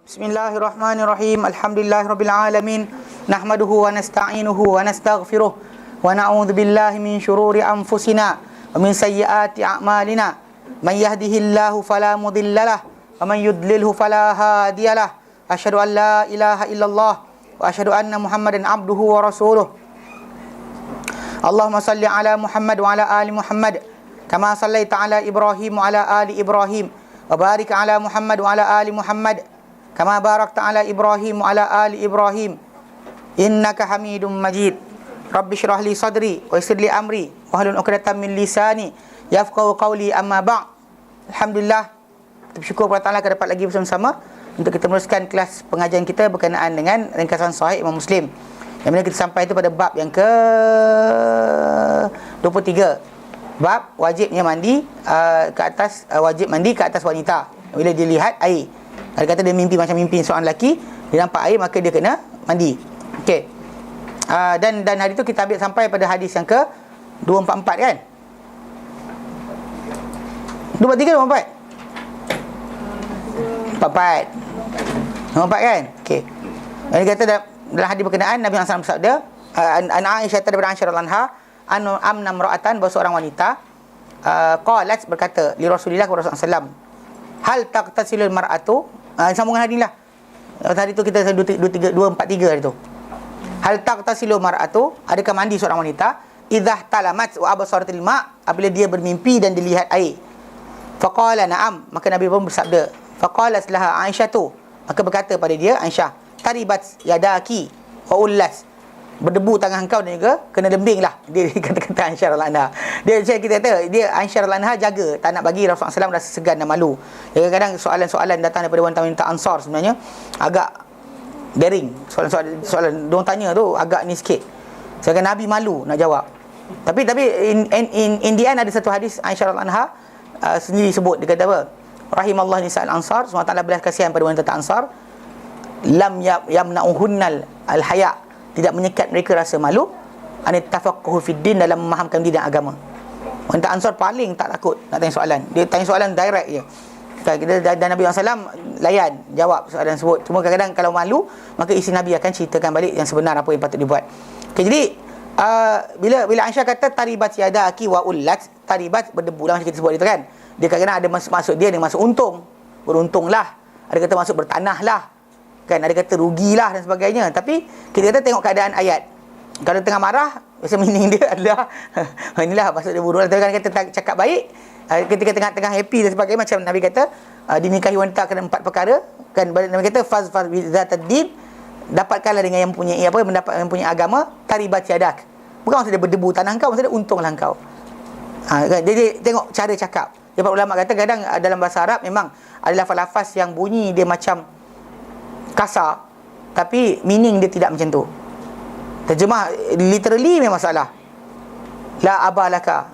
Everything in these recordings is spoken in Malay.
Bismillahirrahmanirrahim. Alhamdulillahirabbil alamin. Nahmaduhu wa nasta'inuhu wa nastaghfiruh wa na'udzu billahi min shururi anfusina wa min sayyiati a'malina. Man yahdihillahu fala mudhillalah wa man yudlilhu fala hadiyalah. Asyhadu an la ilaha illallah wa asyhadu anna Muhammadan abduhu wa rasuluh. Allahumma salli ala Muhammad wa ala ali Muhammad kama sallaita ala Ibrahim wa ala ali Ibrahim wa barik ala Muhammad wa ala ali Muhammad kama barakta ala Ibrahim wa ala ali Ibrahim innaka Hamidum Majid. Rabbi shrah li sadri wa yassir li amri wa hlul 'uqdatam min lisani yafqahu qawli. Amma ba'd. Alhamdulillah, kita bersyukur kepada Allah dapat lagi bersama-sama untuk kita meneruskan kelas pengajian kita berkenaan dengan ringkasan Sahih Imam Muslim. Yang mana kita sampai itu pada bab yang ke 23. Bab wajibnya mandi ke atas wajib mandi ke atas wanita bila dia lihat air. Ada kata dia mimpi macam mimpi seorang lelaki, dia nampak air maka dia kena mandi. Okey. Dan hari itu kita ambil sampai pada hadis yang ke 244 kan? 243 244. 244 kan? Okey. Dia kata dalam hadis berkenaan Nabi SAW bersabda, an Aisyah daripada Aisyah radhiyallahu anha, amna imra'atan, bahawa seorang wanita qalat berkata li Rasulillah kepada Rasulullah SAW, hal taqtasilul mar'atu, sambungan hadis lah. Hari tu kita 243 hari tu. Hal taqtasilul mar'atu, adakah mandi seorang wanita idza talamat wa absaratil ma', apabila dia bermimpi dan dilihat air. Faqala na'am, maka Nabi pun bersabda, faqalat laha Aisyah tu, maka berkata pada dia Aisyah, taribat yadaki wa ullas, berdebu tangan engkau dan juga kena lembing lah. Dia kata-kata Aisyah radhiyallahu anha. Kita kata dia Aisyah radhiyallahu anha jaga tak nak bagi Rasulullah SAW rasa segan dan malu. Kadang-kadang soalan-soalan datang daripada wanita-wanita Ansar sebenarnya agak daring. Soalan diorang tanya tu agak ni sikit. Sedangkan Nabi malu nak jawab. Tapi in the end ada satu hadis Aisyah radhiyallahu anha sendiri sebut, dia kata apa? Rahimallahu nisa'al ansar, SWT belas kasihan pada wanita Ansar, lam yamna'uhunnal al-haya', tidak menyekat mereka rasa malu, anit tafaqquhu fid din, dalam memahamkan diri dan agama. Wanita Ansar paling tak takut nak tanya soalan. Dia tanya soalan direct je. Dan Nabi SAW layan jawab soalan tersebut. Cuma kadang-kadang kalau malu, maka isteri Nabi akan ceritakan balik yang sebenar apa yang patut dibuat. Okay, jadi bila Aisyah kata taribat yadaki wa ullat, taribat berdebu lah macam kita sebut itu kan. Dia kadang-kadang ada maksud dia maksud untung, beruntunglah. Ada kata maksud bertanah lah kan, ada kata rugilah dan sebagainya. Tapi kita kata tengok keadaan ayat. Kalau tengah marah, biasa meaning dia adalah inilah maksud dia buruk. Tapi kalau kita cakap baik, ketika tengah-tengah happy dan sebagainya, macam Nabi kata dinikahi wanita kena 4 perkara kan. Nabi kata faz bi zatad din, dapatkanlah dengan yang punya yang punya agama. Taribat yadak, bukan maksud dia berdebu tanah kau, maksud dia untunglah kau. Kan? Jadi tengok cara cakap. Para ulama kata kadang dalam bahasa Arab memang ada lafaz-lafaz yang bunyi dia macam kasar, tapi meaning dia tidak macam tu. Terjemah literally memang salah. La abalaka,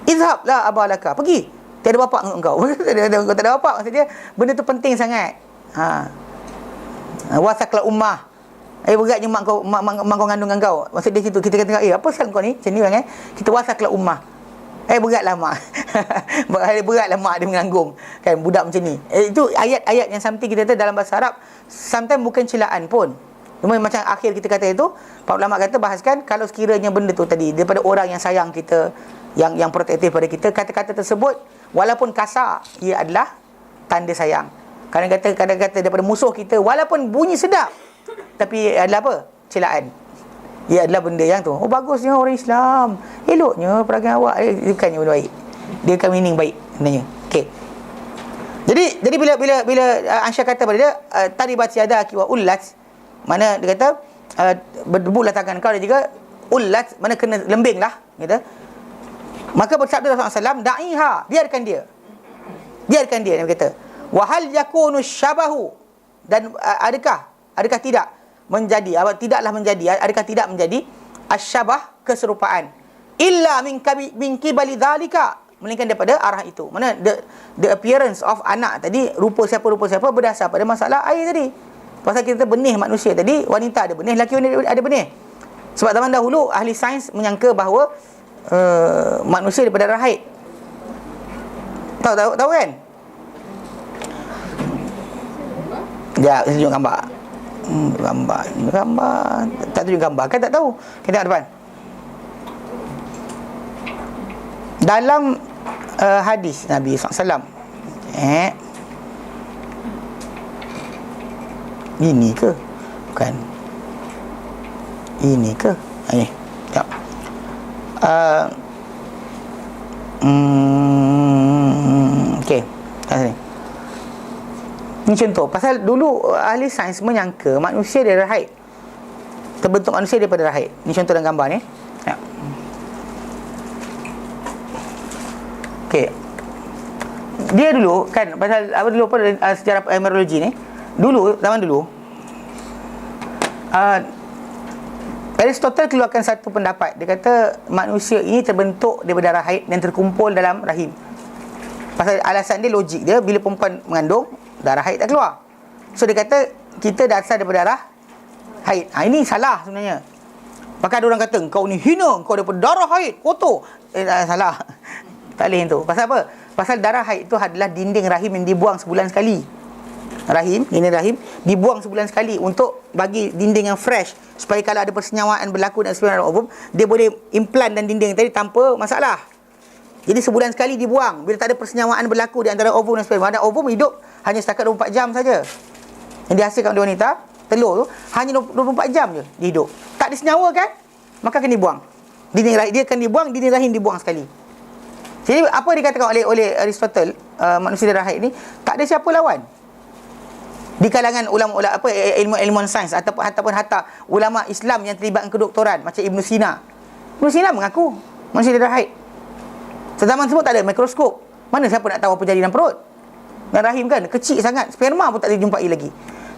izhab la abalaka, pergi, tiada bapak engkau. Engkau tak ada bapak, maksud dia benda tu penting sangat. Wasakla ummah, beratnya mak kau ngandung kau. Maksud dia situ kita kata apa pasal kau ni macam ni kan, kita wasakla ummah, beratlah mak. Beratlah mak dia menganggung kan budak macam ni. Itu ayat-ayat yang something kita kata dalam bahasa Arab sometimes bukan celaan pun. Cuma macam akhir kita kata itu, para ulama kata bahaskan kalau sekiranya benda tu tadi daripada orang yang sayang kita, yang protektif pada kita, kata-kata tersebut walaupun kasar, ia adalah tanda sayang. Kadang-kadang kata daripada musuh kita walaupun bunyi sedap, tapi adalah apa? Celaan. Ia adalah benda yang tu, bagusnya orang Islam, eloknya perangai awak, bukannya benda baik. Dia akan meaning baik sebenarnya. Okey. Jadi bila Aisyah kata pada dia taribat yadaki wa ullat, mana dia kata berdebulah tangan kau, dan juga ullat mana kena lembing lah kata. Maka bersabda Rasulullah SAW, da'iha, biarkan dia dia kata, wa hal yakunu syabahu, dan adakah tidak menjadi, adakah tidak menjadi asyabah, keserupaan, illa min qibali dzalika, melainkan daripada arah itu. Mana the appearance of anak tadi, rupa siapa berdasar pada masalah air tadi. Pasal kita benih manusia tadi, wanita ada benih, lelaki ada benih. Sebab zaman dahulu ahli sains menyangka bahawa manusia daripada rahim. Tahu kan? Ya, saya tunjuk gambar. Gambar. Tak tunjuk gambar kan, tak tahu. Kita tengok depan. Dalam hadis Nabi SAW, ini ke? Bukan. Ini ke? Ini. Ya. Okey. Sini. Ini contoh. Pasal dulu ahli sains menyangka manusia dia haid. Terbentuk manusia daripada rahim. Ini contoh dalam gambar ni. Ya. Okey. Dia dulu kan pasal apa dulu sejarah embryologi ni. Dulu zaman dulu Aristotle keluarkan satu pendapat. Dia kata manusia ini terbentuk daripada rahim dan terkumpul dalam rahim. Pasal alasan dia logik dia, bila perempuan mengandung, darah haid tak keluar. So dia kata kita dasar daripada darah haid. Ini salah sebenarnya. Bahkan ada orang kata kau ni hina, kau daripada darah haid, kotor. Salah. Tak boleh tu. Pasal apa? Pasal darah haid itu adalah dinding rahim yang dibuang sebulan sekali. Ini rahim dibuang sebulan sekali untuk bagi dinding yang fresh, supaya kalau ada persenyawaan berlaku dan sebagainya dalam ovum, dia boleh implant dan dinding tadi tanpa masalah. Jadi sebulan sekali dibuang. Bila tak ada persenyawaan berlaku di antara ovum dan sperma, dan ovum hidup hanya setakat 24 jam saja. Yang dihasilkan oleh wanita, telur tu hanya 24 jam je dia hidup. Tak ada senyawa kan? Maka akan dibuang. Dinding rahim dia akan dibuang, dinding rahim dibuang sekali. Jadi apa dikatakan oleh Aristotle, manusia darah haid ni tak ada siapa lawan. Di kalangan ulama-ulama ilmu-ilmuan sains ataupun hatta ulama Islam yang terlibat dengan kedoktoran macam Ibn Sina. Ibn Sina mengaku manusia darah haid. Sezaman tersebut tak ada mikroskop. Mana siapa nak tahu apa jadi dalam perut? Dan rahim kan kecil sangat, sperma pun tak dijumpai lagi.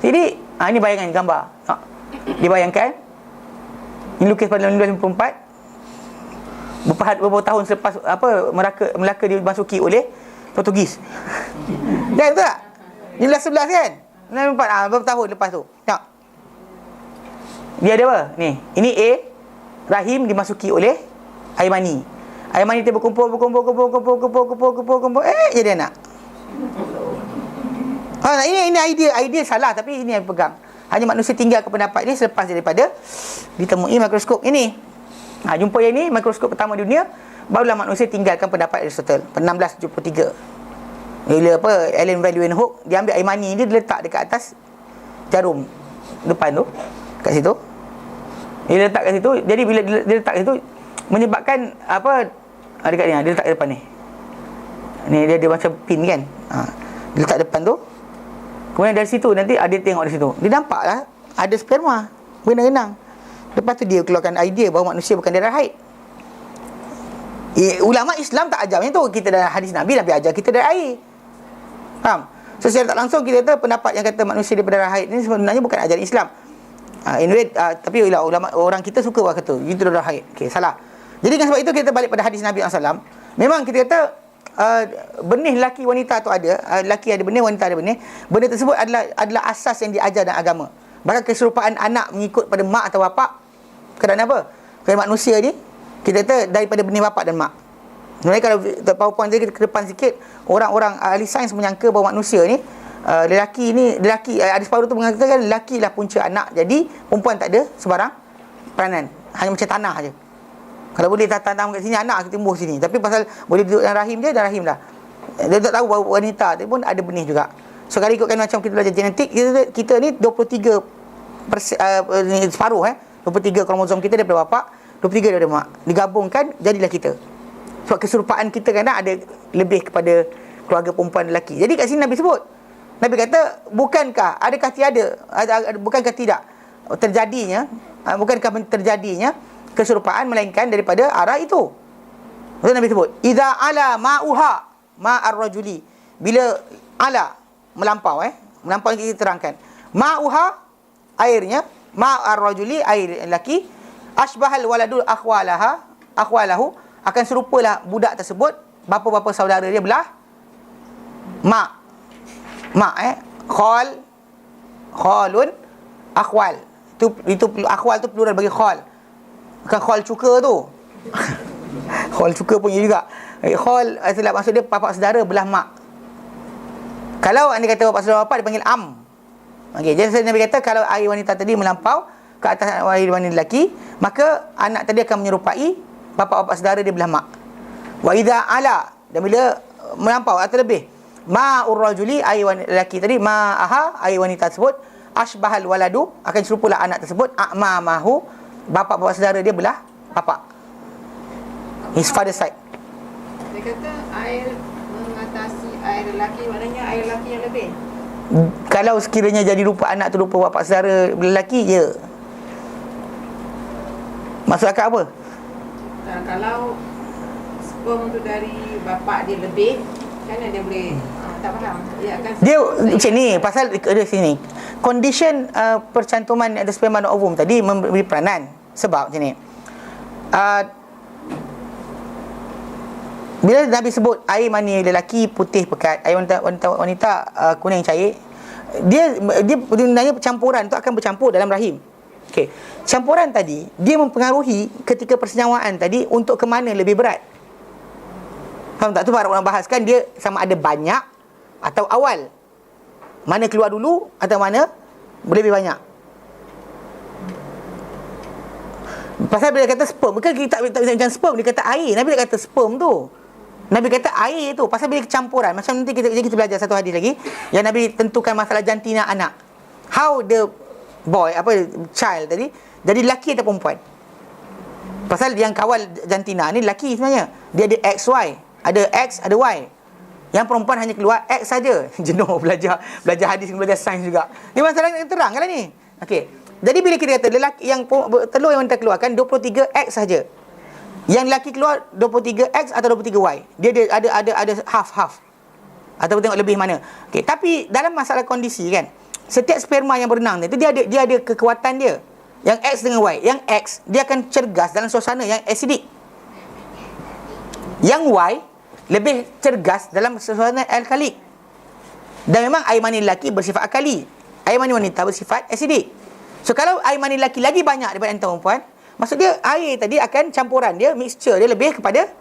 Jadi ini bayangan gambar. Dibayangkan ini lukis pada 1954. Beberapa tahun selepas Melaka dimasuki oleh Portugis. Dan betul tak? 1911 kan? 1954 beberapa tahun lepas tu. Tengok. Dia ada apa? Ni. Ini A, rahim dimasuki oleh air mani. Air mani dia berkumpul. Jadi anak. Ini idea salah, tapi ini yang pegang. Hanya manusia tinggalkan pendapat ini selepas daripada ditemui mikroskop ini. Jumpa yang ini mikroskop pertama di dunia, barulah manusia tinggalkan pendapat Aristotle pada 1673. Bila Allen Value and Hook, dia ambil air mani dia letak dekat atas jarum depan tu, kat situ. Dia letak kat situ, jadi bila dia letak kat situ menyebabkan dekat ni, dia letak depan ni. Ni dia ada macam pin kan. Dia letak depan tu. Kemudian dari situ nanti dia tengok dari situ. Dia nampaklah ada sperma berenang-renang. Lepas tu dia keluarkan idea bahawa manusia bukan darah haid. Ulama Islam tak ajar macam tu. Kita dalam hadis Nabi ajar kita darah air. Faham? So secara tak langsung kita kata pendapat yang kata manusia daripada darah haid ni sebenarnya bukan ajaran Islam. Anyway, tapi ulama orang kita suka buat kata itu darah haid. Okey, salah. Jadi dengan sebab itu kita balik pada hadis Nabi SAW. Memang kita kata benih lelaki wanita tu ada, lelaki ada benih, wanita ada benih. Benih tersebut adalah asas yang diajar dalam agama. Bahkan keserupaan anak mengikut pada mak atau bapak. Kerana apa? Kerana manusia ni kita kata daripada benih bapak dan mak. Sebenarnya kalau PowerPoint dia ke depan sikit, orang-orang ahli sains menyangka bahawa manusia ni lelaki ada separuh tu mengatakan lelaki lah punca anak. Jadi perempuan tak ada sebarang peranan. Hanya macam tanah je. Kalau boleh tanam kat sini, anak akan tumbuh sini. Tapi pasal boleh duduk dalam rahim dia, dah rahim dah. Dia tak tahu bahawa wanita tu pun ada benih juga. So kalau ikutkan macam kita belajar genetik, kita ni 23 separuh 23 kromosom kita daripada bapak, 23 daripada mak. Digabungkan jadilah kita. Sebab keserupaan kita kadang ada lebih kepada keluarga perempuan dan lelaki. Jadi kat sini Nabi sebut. Nabi kata, bukankah bukankah tidak terjadinya keserupaan melainkan daripada arah itu. Betul Nabi sebut, idza ala ma'uha ma'ar rajuli. Bila ala melampau melampau yang kita terangkan. Ma'uha airnya, ma'ar rajuli air lelaki, asbahal waladul akhwalahu akan serupalah budak tersebut bapa-bapa saudara dia belah mak khalun akhwal. Itu akhwal tu plural bagi khal. Bukan khal cuka tu. Khal cuka punya juga. Khal maksud dia bapa saudara belah mak. Kalau anda kata bapa saudara bapa dipanggil am. Okey, jadi Nabi kata kalau air wanita tadi melampau ke atas air wanita lelaki, maka anak tadi akan menyerupai bapa-bapa saudara dia belah mak. Wa idza ala, dan bila melampau atau lebih, ma'ur rajuli, air wanita lelaki tadi, ma'aha, air wanita tersebut, asbahal waladu, akan serupalah anak tersebut, a'mamahu, bapa-bapa saudara dia belah bapa, his father side. Dia kata air mengatasi air lelaki, maknanya air lelaki yang lebih. Kalau sekiranya jadi rupa anak tu rupa bapa saudara lelaki, ya. Maksud akak apa? Kalau sperm tu dari bapa dia lebih, macam mana dia boleh tak faham? Dia akan Dia macam ni, pasal dia sini. Condition percantuman ada sperma dan ovum tadi memberi peranan. Sebab macam ni. Bila Nabi sebut air mani lelaki putih pekat, air wanita kuning cair, dia sebenarnya campuran tu akan bercampur dalam rahim. Okey. Campuran tadi dia mempengaruhi ketika persenyawaan tadi untuk ke mana lebih berat. Faham tak? Tu para ulama bahaskan dia sama ada banyak atau awal. Mana keluar dulu atau mana lebih banyak. Pasal bila kata sperm, bukan kita tak macam sperm, dia kata air. Nabi tak kata sperm tu. Nabi kata air tu. Pasal bila campuran, macam nanti kita belajar satu hadis lagi yang Nabi tentukan masalah jantina anak. How the boy, child tadi jadi lelaki atau perempuan. Pasal yang kawal jantina ni lelaki sebenarnya. Dia ada XY, ada X, ada Y. Yang perempuan hanya keluar X saja. Jenuh belajar hadis, belajar sains juga. Ni masalah yang terang kan ni. Okey. Jadi bila kita kata lelaki yang telur yang wanita keluarkan 23X saja. Yang lelaki keluar 23X atau 23Y. Dia ada half. Atau tengok lebih mana. Okey, tapi dalam masalah kondisi kan, setiap sperma yang berenang itu dia ada kekuatan dia. Yang X dengan Y. Yang X dia akan cergas dalam suasana yang acidic. Yang Y lebih cergas dalam suasana alkalik. Dan memang air mani lelaki bersifat alkali. Air mani wanita bersifat acidic. So kalau air mani lelaki lagi banyak daripada antara perempuan, maksud dia air tadi akan campuran dia, mixture dia lebih kepada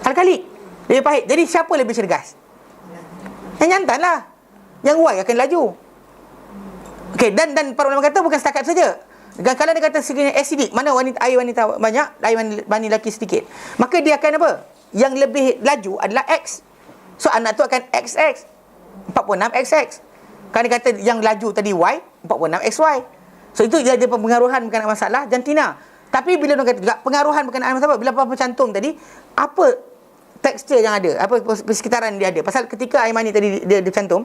alkalik. Lebih pahit. Jadi siapa lebih cergas? Yang jantan lah. Yang Y akan laju. Okey, dan para ulama kata bukan setakat saja. Dan kalau dia kata sekiranya acidic, mana air wanita banyak, air mani lelaki sedikit, maka dia akan apa? Yang lebih laju adalah X. So anak tu akan XX, 46XX. Kalau dia kata yang laju tadi Y, 46XY. So itu dia ada pengaruhan berkenaan masalah jantina. Tapi bila dia kata juga pengaruhan berkenaan masalah, bila apa cantum tadi, apa tekstur yang ada, apa persekitaran dia ada. Pasal ketika air mani tadi dia cantum,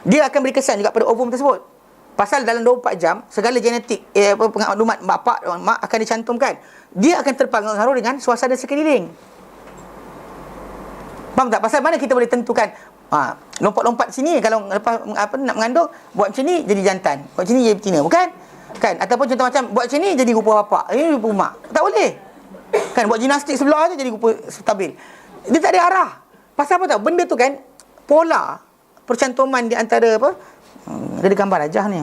dia akan beri kesan juga pada ovum tersebut. Pasal dalam 24 jam segala genetik maklumat bapa dan mak akan dicantumkan. Dia akan terpengaruh dengan suasana sekeliling. Faham tak? Pasal mana kita boleh tentukan lompat-lompat sini kalau lepas nak mengandung buat macam ni jadi jantan, buat macam ni jadi betina, bukan? Kan? Ataupun contoh macam buat macam ni jadi rupa bapa, ini rupa mak. Tak boleh. Kan buat gimnastik sebelah je jadi rupa stabil. Dia tak ada arah. Pasal apa tahu? Benda tu kan pola percantuman di antara apa? Dia ada gambar rajah ni.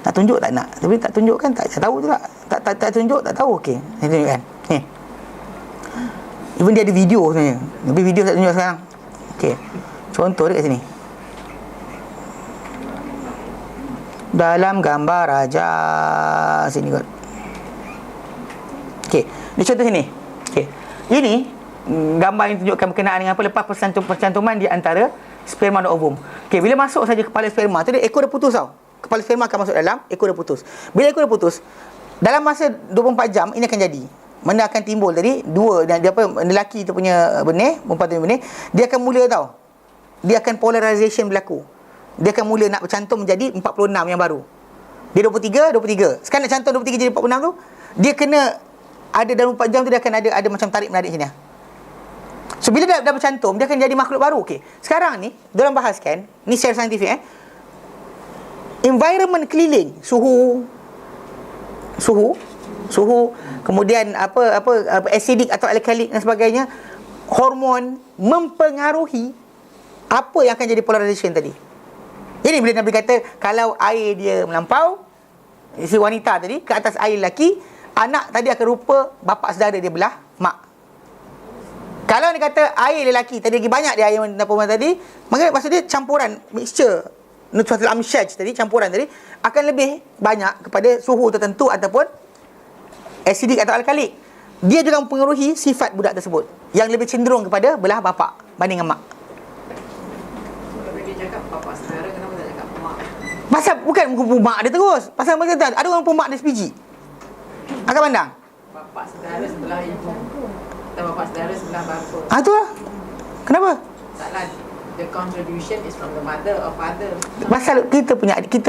Tak tunjuk tak nak. Tapi tak tunjuk kan tak tahu juga. Tak tunjuk tak tahu. Okey. Ni tunjukkan. Ni. Even dia ada video sebenarnya. Tapi video tak tunjuk sekarang. Okey. Contoh dia kat sini. Dalam gambar raja sini kot. Okey. Dia contoh sini. Okey. Ini gambar yang tunjukkan berkenaan dengan apa lepas percantuman di antara sperma dan ovum. Okey, bila masuk saja kepala sperma tu, dia ekor dah putus tau. Kepala sperma akan masuk dalam, ekor dah putus. Bila ekor dah putus, dalam masa 24 jam ini akan jadi. Mana akan timbul tadi dua dia lelaki tu punya benih, perempuan tu punya benih, dia akan mula tau. Dia akan polarization berlaku. Dia akan mula nak bercantum menjadi 46 yang baru. Dia 23. Sekarang nak cantum 23 jadi 46 tu, dia kena ada dalam 24 jam tu dia akan ada macam tarik menarik sini. So bila dah bercantum, dia akan jadi makhluk baru. Okey. Sekarang ni diorang bahaskan, ni secara saintifik environment keliling, suhu, kemudian apa acidic atau alkalik dan sebagainya, hormon mempengaruhi apa yang akan jadi polarization tadi. Jadi bila Nabi kata kalau air dia melampau, si wanita tadi ke atas air lelaki, anak tadi akan rupa bapa saudara dia belah mak. Kalau dia kata air lelaki tadi lagi banyak dia air perempuan tadi, maka maksud dia campuran, mixture nutfatul amsyaj tadi, campuran tadi akan lebih banyak kepada suhu tertentu ataupun asidik atau alkalik. Dia juga mempengaruhi sifat budak tersebut yang lebih cenderung kepada belah bapa banding dengan mak. Kalau dia cakap bapa saudara, kenapa tak cakap mak? Pasal bukan mak dia terus. Pasal macam tu, ada orang pun mak dia sebiji. Akan pandang. Bapa saudara sebelah ibu atau bapa saudara sebelah bapa. Tu lah. Kenapa? Taklah, the contribution is from the mother or father. Pasal kita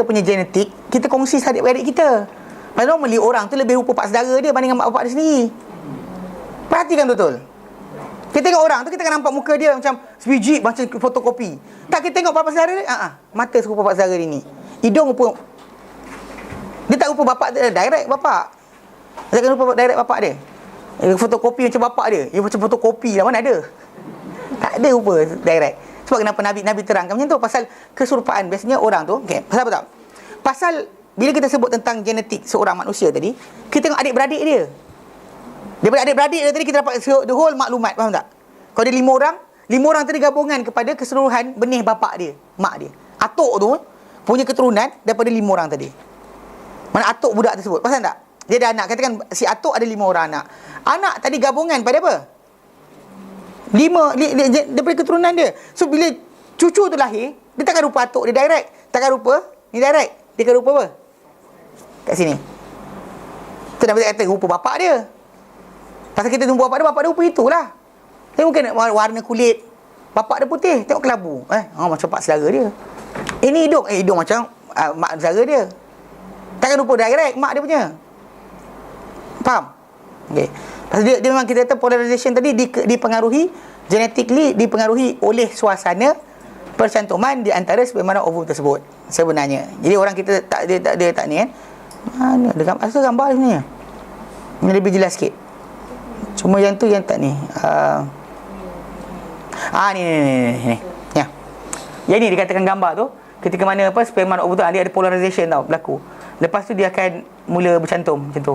punya genetik, kita kongsi adik-beradik kita. Pasal normally orang tu lebih rupa pak saudara dia banding dengan mak bapak dia sendiri. Perhatikan betul. Kita tengok orang tu, kita akan nampak muka dia macam sebiji, macam fotokopi. Tak, kita tengok bapak saudara dia, mata serupa bapak saudara dia ni. Hidung rupa, dia tak rupa bapak dia, direct bapak. Dia akan rupa direct bapak dia. Fotokopi macam bapak dia. Dia macam fotokopi lah, mana ada. Tak ada rupa direct. Sebab kenapa Nabi terangkan macam tu? Pasal keserupaan. Biasanya orang tu, pasal apa tak? Pasal bila kita sebut tentang genetik seorang manusia tadi, kita tengok adik-beradik dia. Daripada adik-beradik dia tadi, kita dapat the whole maklumat. Faham tak? Kalau dia 5 orang tadi gabungan kepada keseluruhan benih bapak dia, mak dia. Atuk tu punya keturunan daripada 5 orang tadi. Mana atuk budak tersebut. Pasal tak? Dia ada anak. Katakan si atuk ada 5 orang anak. Anak tadi gabungan pada apa? 5 daripada keturunan dia. So bila cucu tu lahir, dia takkan rupa atuk dia direct. Takkan rupa ni direct. Dia akan rupa apa? Kat sini. Tu Nabi kata rupa bapak dia. Pasal kita jumpa bapak dia rupa itulah. Dia mungkin warna kulit bapak dia putih, tengok kelabu. Macam pak saudara dia. Ini hidung macam mak saudara dia. Takkan rupa direct mak dia punya. Faham? Okey. Pasal dia memang kita kata polarization tadi dipengaruhi genetically, dipengaruhi oleh suasana percantuman di antara sperma ovum tersebut sebenarnya. Jadi orang kita tak ni kan. Mana ada gambar, asal gambar sebenarnya. Ini lebih jelas sikit. Cuma yang tu yang tak ni. Ni. Ya. Yang ni dikatakan gambar tu ketika mana sperma ovum tu dia ada polarization tau berlaku. Lepas tu dia akan mula bercantum macam tu.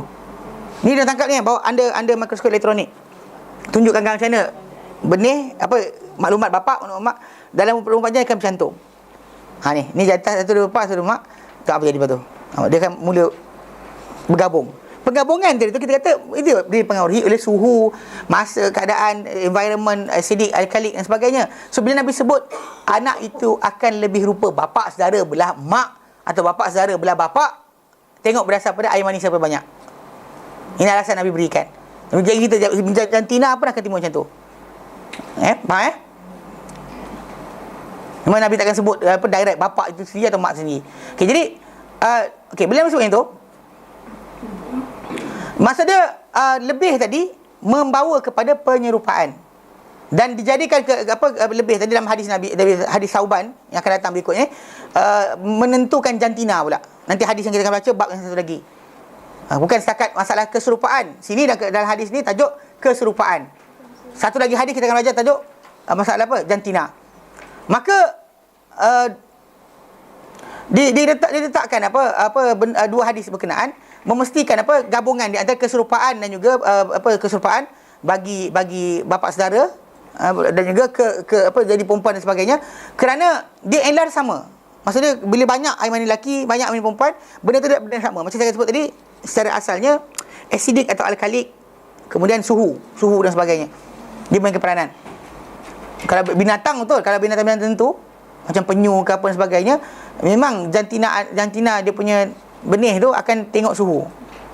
Ni dah tangkap ni, bawa under mikroskop elektronik. Tunjukkan macam mana benih maklumat bapak maklumat mak dalam 24 jam akan bercantum. Ni jantan satu dua bapak satu mak, tak apa jadi lepas tu. Dia akan mula bergabung. Penggabungan tadi tu kita kata itu dipengaruhi oleh suhu, masa, keadaan, environment, acidic, alkalik dan sebagainya. So bila Nabi sebut anak itu akan lebih rupa bapa saudara belah mak atau bapa saudara belah bapa, tengok berdasar pada air manis siapa banyak. Ini alasan Nabi berikan. Jadi kita jantina apa nak ketimbang macam tu. Faham Memang Nabi takkan sebut direct bapa itu sendiri atau mak sendiri. Okey, jadi bila masuk yang tu, maksud dia lebih tadi membawa kepada penyerupaan dan dijadikan lebih tadi dalam hadis Nabi, hadis Sauban yang akan datang berikutnya, menentukan jantina pula. Nanti hadis yang kita akan baca bab yang satu lagi. Bukan setakat masalah keserupaan. Sini dalam hadis ni tajuk keserupaan. Satu lagi hadis kita akan belajar tajuk masalah jantina. Maka diletakkan dua hadis berkenaan memastikan gabungan di antara keserupaan dan juga keserupaan bagi bapa saudara dan juga jadi perempuan dan sebagainya, kerana dia elar sama. Maksudnya bila banyak air mani lelaki, banyak air mani perempuan, benda tu benda sama. Macam saya sebut tadi, secara asalnya asidik atau alkalik, kemudian suhu dan sebagainya, dia mainkan peranan. Kalau binatang betul, kalau binatang-binatang tertentu macam penyu ke apa dan sebagainya, memang jantina dia punya benih tu akan tengok suhu.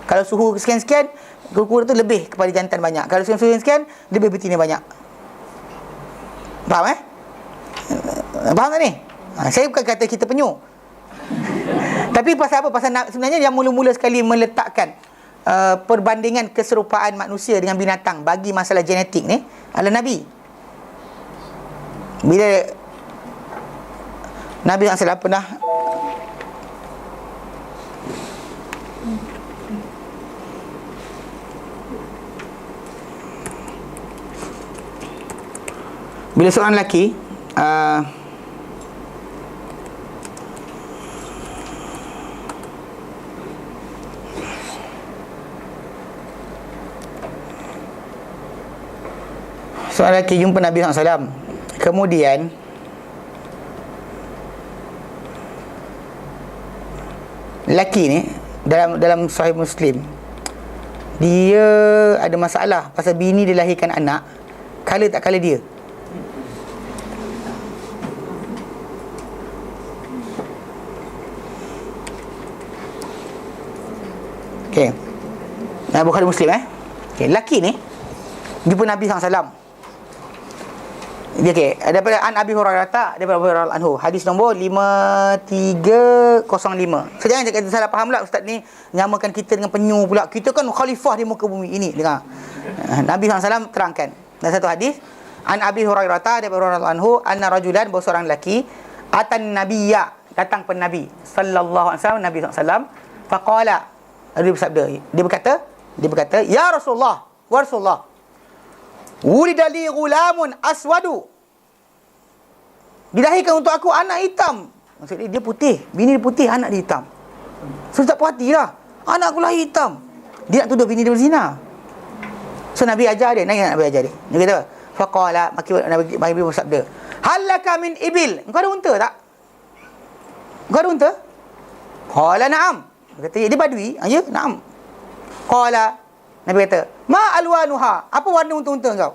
Kalau suhu sekian-sekian, kura-kura tu lebih kepada jantan banyak. Kalau sekian-sekian, lebih betina banyak. Faham Faham tak ni? Saya bukan kata kita penyu. Tapi pasal apa? Pasal sebenarnya yang mula-mula sekali meletakkan perbandingan keserupaan manusia dengan binatang bagi masalah genetik ni adalah Nabi. Bila Nabi SAW pernah bila seorang lelaki seorang lelaki jumpa Nabi SAW, kemudian lelaki ni dalam Sahih Muslim, dia ada masalah pasal bini dia lahirkan anak, kala tak kala dia. Okey. Bukhari Muslim Okey, lelaki ni jumpa Nabi SAW. Dia daripada Abi Hurairah, daripada Abu Hurairah anhu, hadis nombor 5305. So jangan cakap salah faham pula, ustaz ni nyamakan kita dengan penyu pula. Kita kan khalifah di muka bumi ini. Dengar. Nabi SAW terangkan dalam satu hadis, Abi Hurairah daripada Abu Hurairah anhu, anna rajulan, bahawa seorang lelaki, atan nabiyya, datang pen Nabi sallallahu alaihi wasallam, Nabi SAW, faqala, dia bersabda, dia berkata, ya Rasulullah, wa Rasulullah, wulida li ghulamun aswadu, dilahirkan untuk aku anak hitam. Maksudnya dia putih, bini dia putih, anak dia hitam. So tak puas hati lah, anak aku lahir hitam. Dia nak tuduh bini dia berzina. So Nabi ajar dia, Nabi ajar dia. Dia kata, faqala, Nabi bersabda, halaka min ibil, engkau ada unta tak? Engkau ada unta? Qala na'am. Dia kata, dia badui. Ya, na'am. Qala, Nabi kata, ma alwanuha, apa warna unta-unta kau?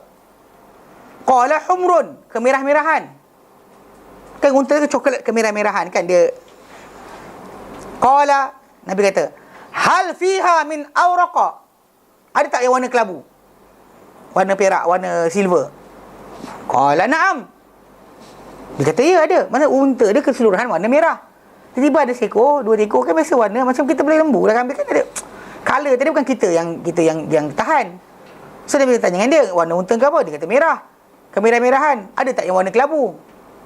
Qala humrun, kemerah-merahan. Kan unta ke coklat kemerah-merahan kan dia. Qala, Nabi kata, hal fiha min awraqa, ada tak yang warna kelabu? Warna perak, warna silver? Qala na'am. Dia kata, ya ada. Maksudnya unta dia keseluruhan warna merah. Tiba-tiba ada seekor, dua ekor, kan biasa warna macam kita boleh lembu lah, kambing kan ada color tadi, bukan kita yang tahan. So dia tanya dengan dia, warna unta ke apa? Dia kata merah, kemerah-merahan. Ada tak yang warna kelabu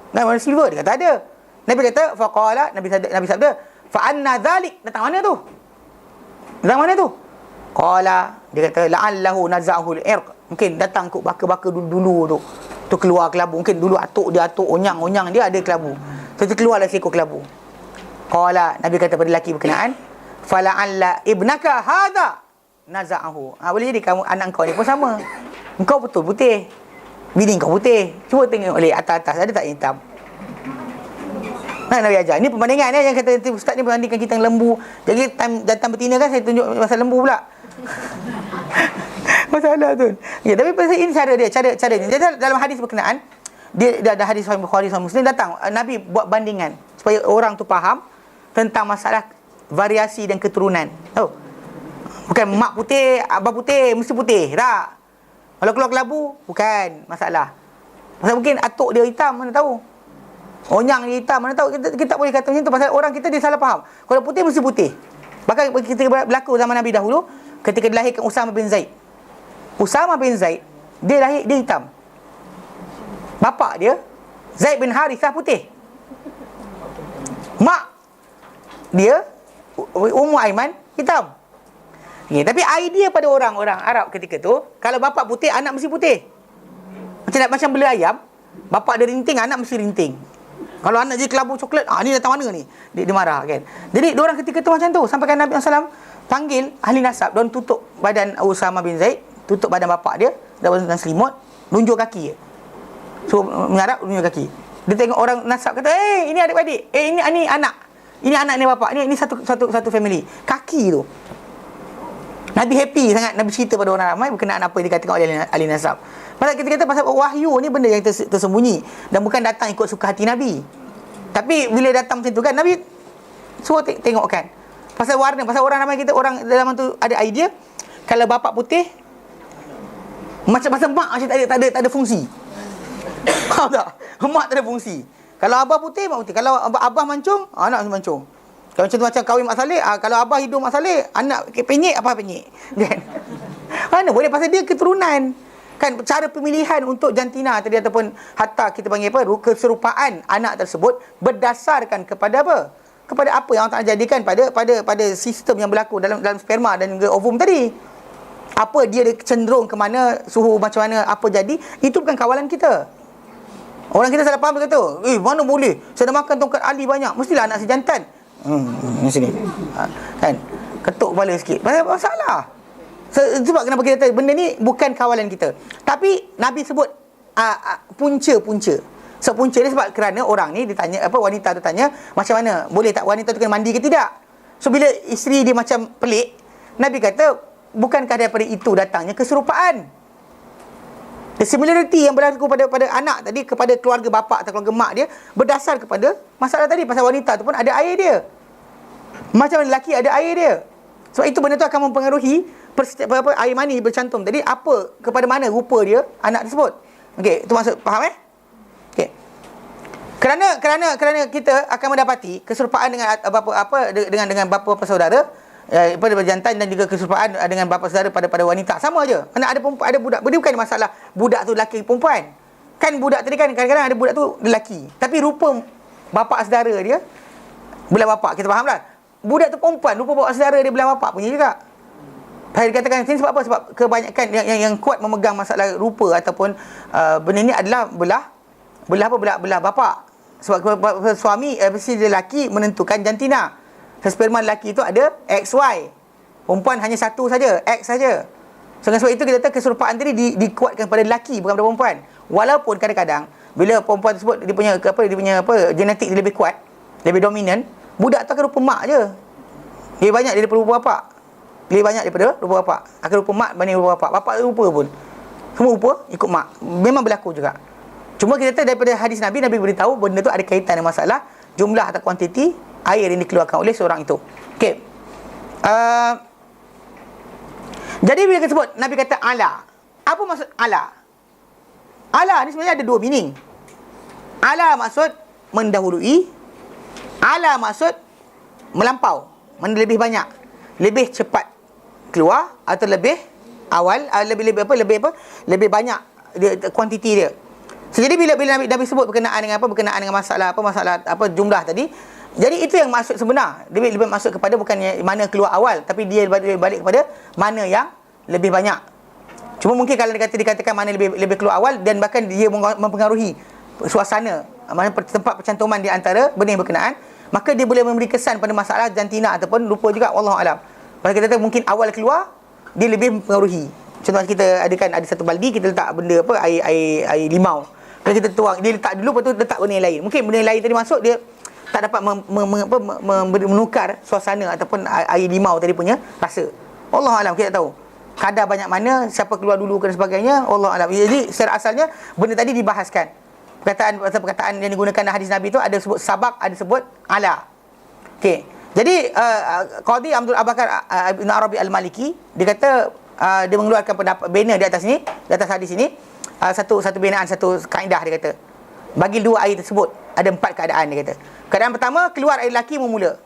dan warna silver? Dia kata ada. Nabi kata, faqala, Nabi sabda, fa anna dhalik, datang mana tu? Qala, dia kata, la'allahu naza'ahu al-irq, mungkin datang kok baka-baka dulu tu keluar kelabu. Mungkin dulu atuk onyang dia ada kelabu, so keluarlah seekor kelabu. Qala, Nabi kata pada lelaki berkenaan, fala'alla ibnaka hadha naza'ahu, boleh jadi kamu, anak kau ni pun sama. Engkau betul putih, bini kau putih, cuba tengok oleh atas ada tak hitam. Nabi ajar. Ini perbandingan yang kata ustaz ni berbandingkan kita dengan lembu. Jadi datang betina kan, saya tunjuk pasal lembu pula. Masalah tu. Ya, tapi pasal ini cara dia. Jadi dalam hadis berkenaan, dia ada hadis Sahih Bukhari, Sahih Muslim, datang Nabi buat bandingan supaya orang tu faham tentang masalah variasi dan keturunan. Bukan mak putih, abah putih, mesti putih. Tak. Kalau keluar kelabu, bukan masalah. Pasal mungkin atuk dia hitam, mana tahu. Onyang dia hitam, mana tahu. Kita tak boleh kata macam tu. Pasal orang kita dia salah faham. Kalau putih, mesti putih. Bahkan kita berlaku zaman Nabi dahulu, ketika dilahirkan Usama bin Zaid. Usama bin Zaid, dia lahir, dia hitam. Bapak dia, Zaid bin Harithah, putih. Mak dia, Ummu Aiman, hitam. Okay, tapi idea pada orang-orang Arab ketika tu, kalau bapak putih, anak mesti putih. Macam bela ayam, bapak dia rinting, anak mesti rinting. Kalau anak je kelabu coklat, ni datang mana ni? Dia marah kan. Jadi diorang ketika tu macam tu, sampai kan Nabi SAW panggil ahli nasab, diorang tutup badan Usama bin Zaid, tutup badan bapak dia dengan selimut, nunjuk kaki dia. So mengarap, nunjuk kaki. Dia tengok orang nasab, kata, ini adik-adik, ini anak. Ini anak ni bapak, ni satu family. Kaki tu. Nabi happy sangat. Nabi cerita pada orang ramai berkenaan apa yang dikatakan oleh ahli nasab. Pasal kita kata pasal wahyu ni benda yang tersembunyi dan bukan datang ikut suka hati Nabi. Tapi bila datang macam tu kan, Nabi suruh tengokkan pasal warna. Pasal orang ramai kita, orang dalam tu ada idea kalau bapak putih macam mak macam tak ada fungsi. Faham tak? Mak tak ada fungsi. Kalau abah putih, mak putih. Kalau abah mancung, anak mancung. Kalau macam kahwin Mak Saleh, kalau abah hidung Mak Saleh, anak penyek, apa penyek. Kan? Mana boleh, pasal dia keturunan. Kan cara pemilihan untuk jantina tadi ataupun hatta kita panggil apa, keserupaan anak tersebut berdasarkan kepada apa? Kepada apa yang Allah Ta'ala jadikan pada sistem yang berlaku dalam sperma dan juga ovum tadi. Apa dia cenderung ke mana, suhu macam mana, apa jadi, itu bukan kawalan kita. Orang kita salah faham, dia kata, mana boleh, saya dah makan tongkat Ali banyak, mestilah anak saya jantan. Sini. Kan? Ketuk kepala sikit. Masalah. Sebab kenapa kita kata benda ni bukan kawalan kita. Tapi Nabi sebut punca-punca. So punca ni sebab kerana orang ni ditanya, wanita tu tanya, macam mana? Boleh tak wanita tu kena mandi ke tidak? So bila isteri dia macam pelik, Nabi kata, bukankah daripada itu datangnya keserupaan? The similarity yang berlaku pada anak tadi kepada keluarga bapa atau keluarga mak dia berdasar kepada masalah tadi. Pasal wanita tu pun ada air dia, macam lelaki ada air dia. Sebab itu benda tu akan mempengaruhi air mani bercantum tadi, apa kepada mana rupa dia anak tersebut. Okey, itu maksud, faham okey. Kerana kita akan mendapati keserupaan dengan dengan bapa saudara, pada jantan, dan juga keserupaan dengan bapa saudara pada wanita sama aja. Mana ada perempuan, ada budak. Dia bukan masalah budak tu lelaki perempuan. Kan budak tadi kan kadang-kadang ada budak tu lelaki, tapi rupa bapa saudara dia belah bapa, kita faham lah. Budak tu perempuan, rupa bapa saudara dia belah bapa punya juga. Saya dikatakan sini sebab apa? Sebab kebanyakan yang kuat memegang masalah rupa ataupun benda ni adalah belah bapa. Sebab suami si lelaki menentukan jantina. Sperma lelaki itu ada XY. Perempuan hanya satu saja, X saja. So, sebab itu kita kata keserupaan tadi dikuatkan pada lelaki, bukan pada perempuan. Walaupun kadang-kadang bila perempuan tersebut dia punya genetik dia lebih kuat, lebih dominan, budak tu akan rupa mak je. Lebih banyak daripada rupa bapak. Lebih banyak daripada rupa bapak. Akan rupa mak banding rupa bapak. Bapak rupa pun semua rupa ikut mak. Memang berlaku juga. Cuma kita tahu daripada hadis Nabi beritahu benda tu ada kaitan dengan masalah jumlah atau kuantiti air yang dikeluarkan oleh seorang itu. Okey. Jadi bila kita sebut Nabi kata ala. Apa maksud ala? Ala ni sebenarnya ada dua meaning. Ala maksud mendahului. Ala maksud melampau, lebih banyak, lebih cepat keluar atau lebih awal, lebih banyak dia, kuantiti dia. So, jadi bila Nabi sebut berkenaan dengan masalah jumlah tadi, jadi itu yang maksud sebenar. Dia lebih maksud kepada bukannya mana keluar awal, tapi dia balik kepada mana yang lebih banyak. Cuma mungkin kalau dikatakan mana lebih keluar awal, dan bahkan dia mempengaruhi suasana, mana tempat percantuman di antara benda yang berkenaan, maka dia boleh memberi kesan pada masalah jantina ataupun lupa juga, wallahu alam. Kalau kita kata mungkin awal keluar, dia lebih mempengaruhi. Contoh kita ada satu baldi, kita letak benda air limau. Kalau kita tuang, dia letak dulu, lepas tu letak benda yang lain. Mungkin benda yang lain tadi masuk, dia tak dapat menukar suasana ataupun air limau tadi punya rasa. Wallahu alam, kita tak tahu kadar banyak mana, siapa keluar dulu dan sebagainya, wallahu alam. Jadi secara asalnya benda tadi dibahaskan. Perkataan yang digunakan dalam hadis Nabi itu ada sebut sabak, ada sebut ala. Okey. Jadi Qadhi Abdul Abakar Ibn Arabi Al-Maliki, dia kata dia mengeluarkan pendapat bina di atas hadis ini, satu binaan, satu kaedah. Dia kata bagi dua air tersebut ada 4 keadaan. Dia kata keadaan pertama, keluar air lelaki memula.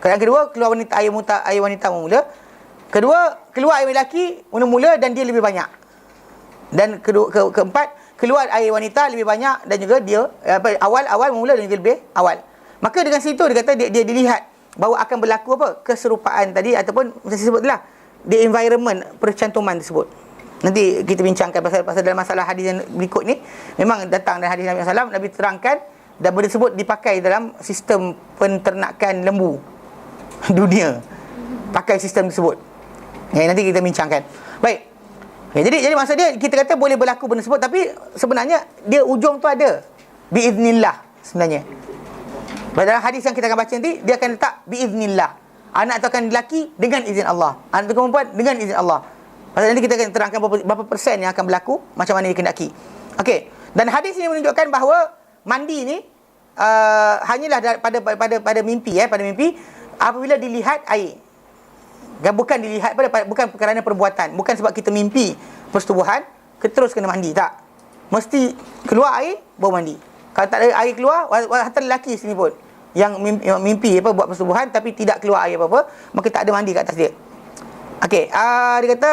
Keadaan kedua, keluar air wanita memula. Kedua, keluar air lelaki mula dan dia lebih banyak. Dan keempat, keluar air wanita lebih banyak dan juga dia awal memula dan juga lebih awal. Maka dengan situ dia kata dia dilihat bahawa akan berlaku keserupaan tadi, ataupun macam saya sebutlah, the environment percantuman tersebut. Nanti kita bincangkan pasal dalam masalah hadis yang berikut ni. Memang datang dalam hadis Nabi SAW, Nabi terangkan, dan benda tersebut dipakai dalam sistem penternakan lembu dunia. Pakai sistem tersebut. Nanti kita bincangkan. Baik. Jadi maksud dia, kita kata boleh berlaku benda tersebut, tapi sebenarnya dia ujung tu ada biiznillah sebenarnya. Dalam hadis yang kita akan baca nanti, dia akan letak biiznillah. Anak tu akan lelaki dengan izin Allah, anak tu perempuan dengan izin Allah. Pasal nanti kita akan terangkan berapa persen yang akan berlaku, macam mana dikehendaki. Okey. Dan hadis ini menunjukkan bahawa mandi ni hanyalah pada mimpi, pada mimpi apabila dilihat air. Dan bukan dilihat bukan kerana perbuatan, bukan sebab kita mimpi persetubuhan terus kena mandi, tak. Mesti keluar air baru mandi. Kalau tak ada air keluar, hatta lelaki sini pun yang mimpi buat persetubuhan tapi tidak keluar air apa-apa, maka tak ada mandi kat atas dia. Okey, dia kata,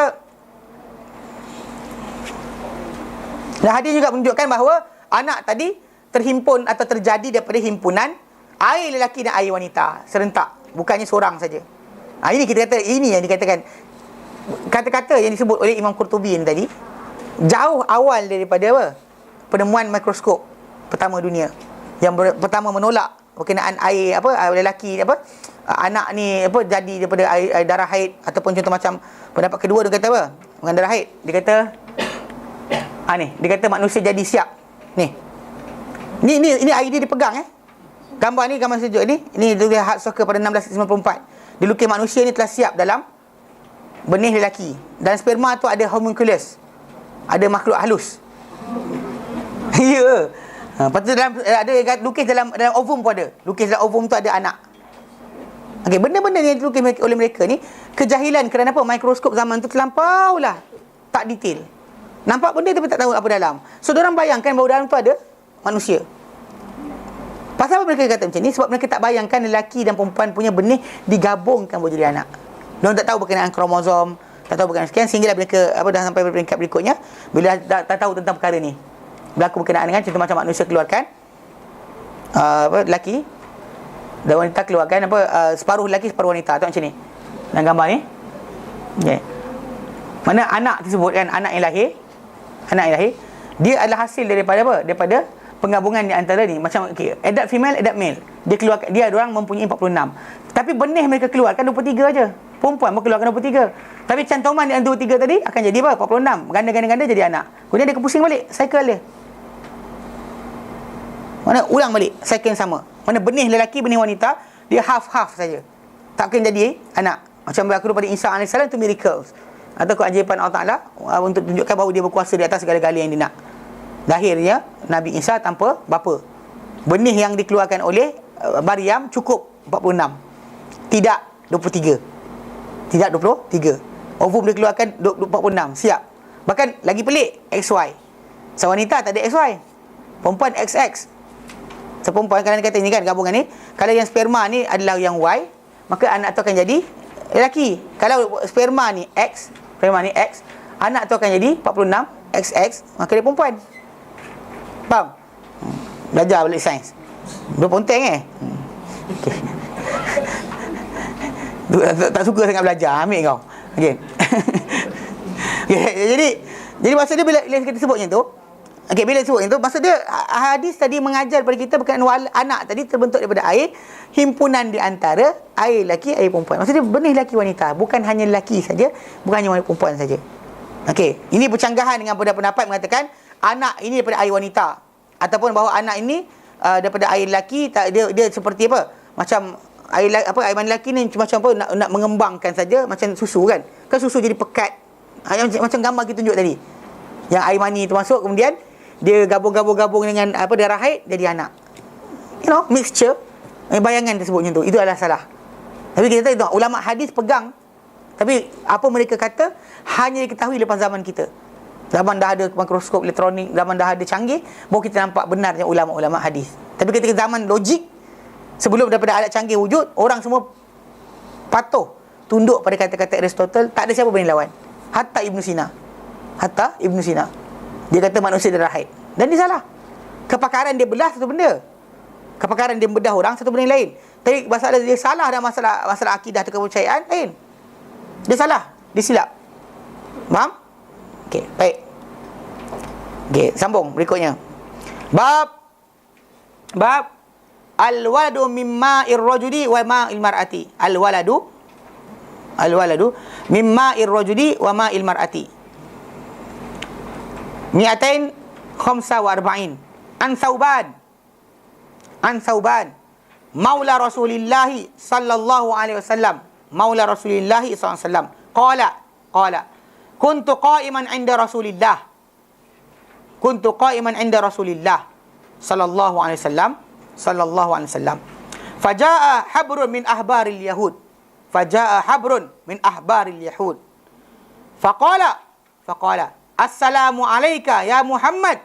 dan hadis juga menunjukkan bahawa anak tadi terhimpun atau terjadi daripada himpunan air lelaki dan air wanita serentak, bukannya seorang saja. Ini kita kata, ini yang dikatakan kata-kata yang disebut oleh Imam Qurtubi ni tadi jauh awal daripada penemuan mikroskop pertama dunia, yang pertama menolak berkenaan air lelaki anak ni jadi daripada air darah haid, ataupun contoh macam pendapat kedua dia kata dengan darah haid, dia kata dia kata manusia jadi siap. Ni air dia dipegang gambar ni, gambar sejuk ni dia tulis Hard Soccer pada 1694. dia lukis manusia ni telah siap dalam benih lelaki. Dan sperma tu ada homunculus, ada makhluk halus. Ya. Lepas tu dalam ada lukis dalam ovum pun ada. Lukis dalam ovum tu ada anak. Okey, benda-benda yang dilukis oleh mereka ni kejahilan kerana apa? Mikroskop zaman tu terlampau lah tak detail. Nampak benda tapi tak tahu apa dalam. So diorang bayangkan bahawa dalam tu ada manusia. Pasal apa mereka kata macam ni? Sebab mereka tak bayangkan lelaki dan perempuan punya benih digabungkan buat jadi anak. Diorang tak tahu berkenaan kromosom, tak tahu berkenaan sekian, sehinggalah mereka dah sampai peringkat berikutnya bila dah tahu tentang perkara ni. Berlaku berkenaan dengan cerita macam manusia keluarkan lelaki dan wanita keluarkan separuh lelaki separuh wanita. Tengok macam ni dalam gambar ni. Okay. Mana anak tersebut kan, anak yang lahir dia adalah hasil daripada apa? Daripada penggabungan di antara ni. Macam adult female, adult male. Dia orang mempunyai 46. Tapi benih mereka keluarkan 23 aja. Perempuan mengeluarkan 23. Tapi cantuman di antara 23 tadi akan jadi apa? 46. Ganda-ganda jadi anak. Kemudian dia pusing balik cycle dia. Mana ulang balik cycle yang sama. Mana benih lelaki, benih wanita, dia half-half saja. Takkan jadi anak. Macam berlaku pada Isa AS itu miracles. Atau keajaiban Allah Ta'ala untuk tunjukkan bahawa dia berkuasa di atas segala-galanya yang dia nak. Lahirnya Nabi Isa tanpa bapa. Benih yang dikeluarkan oleh Maryam cukup 46. Tidak 23. Tidak 23. Ovum dikeluarkan 46. Siap. Bahkan lagi pelik, XY. Wanita tak ada XY. Perempuan XX. Perempuan kalau kata ni kan, gabungan ni, kalau yang sperma ni adalah yang Y, maka anak tu akan jadi lelaki. Kalau sperma ni X, anak tu akan jadi 46 XX, maka dia perempuan. Faham? Belajar balik sains. Dua ponteng okay. Tak suka sangat belajar, ambil kau. Okey. Okay, jadi maksud dia bila kita sebutnya tu, okey, bila sebut itu maksud dia hadis tadi mengajar kepada kita berkenaan anak tadi terbentuk daripada air, himpunan di antara air lelaki, air perempuan. Maksud dia benih lelaki wanita, bukan hanya lelaki saja, bukan hanya perempuan saja. Okey, ini bercanggahan dengan pendapat mengatakan anak ini daripada air wanita, ataupun bahawa anak ini daripada air lelaki, dia seperti apa? Macam air mani lelaki ni macam apa, nak mengembangkan saja macam susu kan. Kan susu jadi pekat. Macam gambar kita tunjuk tadi. Yang air mani tu masuk, kemudian dia gabung dengan darah haid jadi anak. You know, mixture. Bayangan tersebut macam tu. Itu adalah salah. Tapi kita tahu ulama hadis pegang. Tapi apa mereka kata hanya diketahui lepas zaman kita. Zaman dah ada mikroskop elektronik, zaman dah ada canggih, baru kita nampak benarnya ulama-ulama hadis. Tapi ketika zaman logik, sebelum daripada alat canggih wujud, orang semua patuh tunduk pada kata-kata Aristotle. Tak ada siapa boleh lawan. Hatta Ibn Sina. Dia kata manusia darah haid. Dan dia salah. Kepakaran dia belah satu benda. Kepakaran dia membedah orang satu benda yang lain. Tapi masalah dia salah dalam masalah akidah atau kepercayaan lain. Dia salah. Dia silap. Faham? Okey, baik. Okey, sambung berikutnya. Bab al-waladu mimma ir-rajuli wa ma'il mar'ati. Al-waladu mimma ir-rajuli wa ma'il mar'ati. 245 an Thauban maula Rasulillah sallallahu alaihi wasallam qala kuntu qa'iman 'inda Rasulillah sallallahu alaihi wasallam faja'a habrun min ahbaril yahud faqala Assalamu alayka ya Muhammad.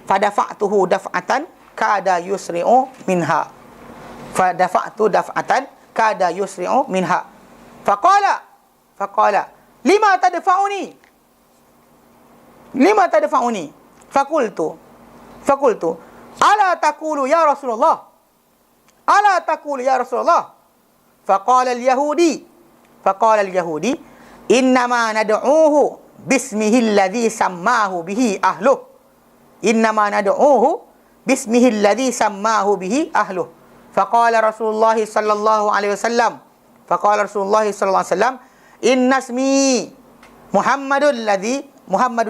Fadafa'tuhu daf'atan kada yusri'u minha. Faqala lima tadfa'uni. Fakultu ala taqulu ya Rasulullah. Faqala al-yahudi innama nad'uhu bismihi alladhi sammahu bihi ahluh. Faqala Rasulullah sallallahu alaihi wasallam inna ismi Muhammadun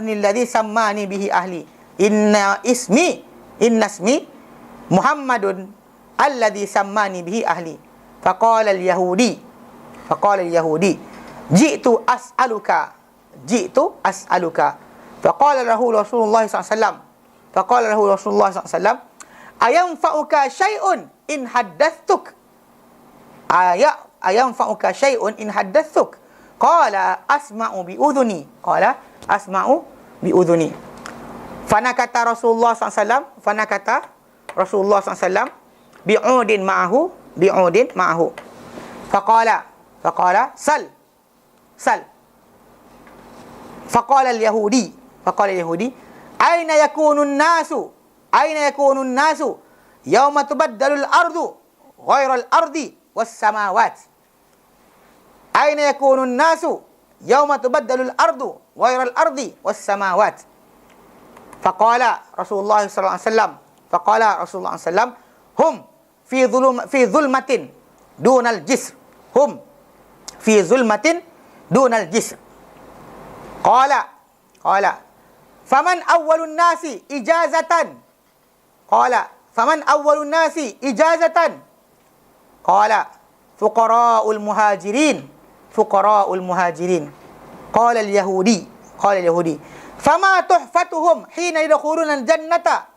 alladhi sammani bihi ahli. Inna ismi Muhammadun alladhi sammani bihi ahli. Faqala al-yahudi ji'tu as'aluka faqala lahu Rasulullah SAW ayanfa'uka syai'un in haddathtuk qala asma'u bi udhuni fanakata Rasulullah SAW bi'udin ma'ahu faqala sal faqala al-yahudi aina yakunu an-nasu yawma tubaddalu al-ardu ghayra al-ardi was-samawat aina yakunu an-nasu yawma tubaddalu al-ardu ghayra al-ardi was-samawat faqala Rasulullah sallallahu alaihi wasallam hum fi zulmatin dunal jisr qala faman awwalun nasi ijazatan qala fuqara'ul muhajirin qala al-yahudi fama tuhfatuhum hina yadkhuluna al-jannata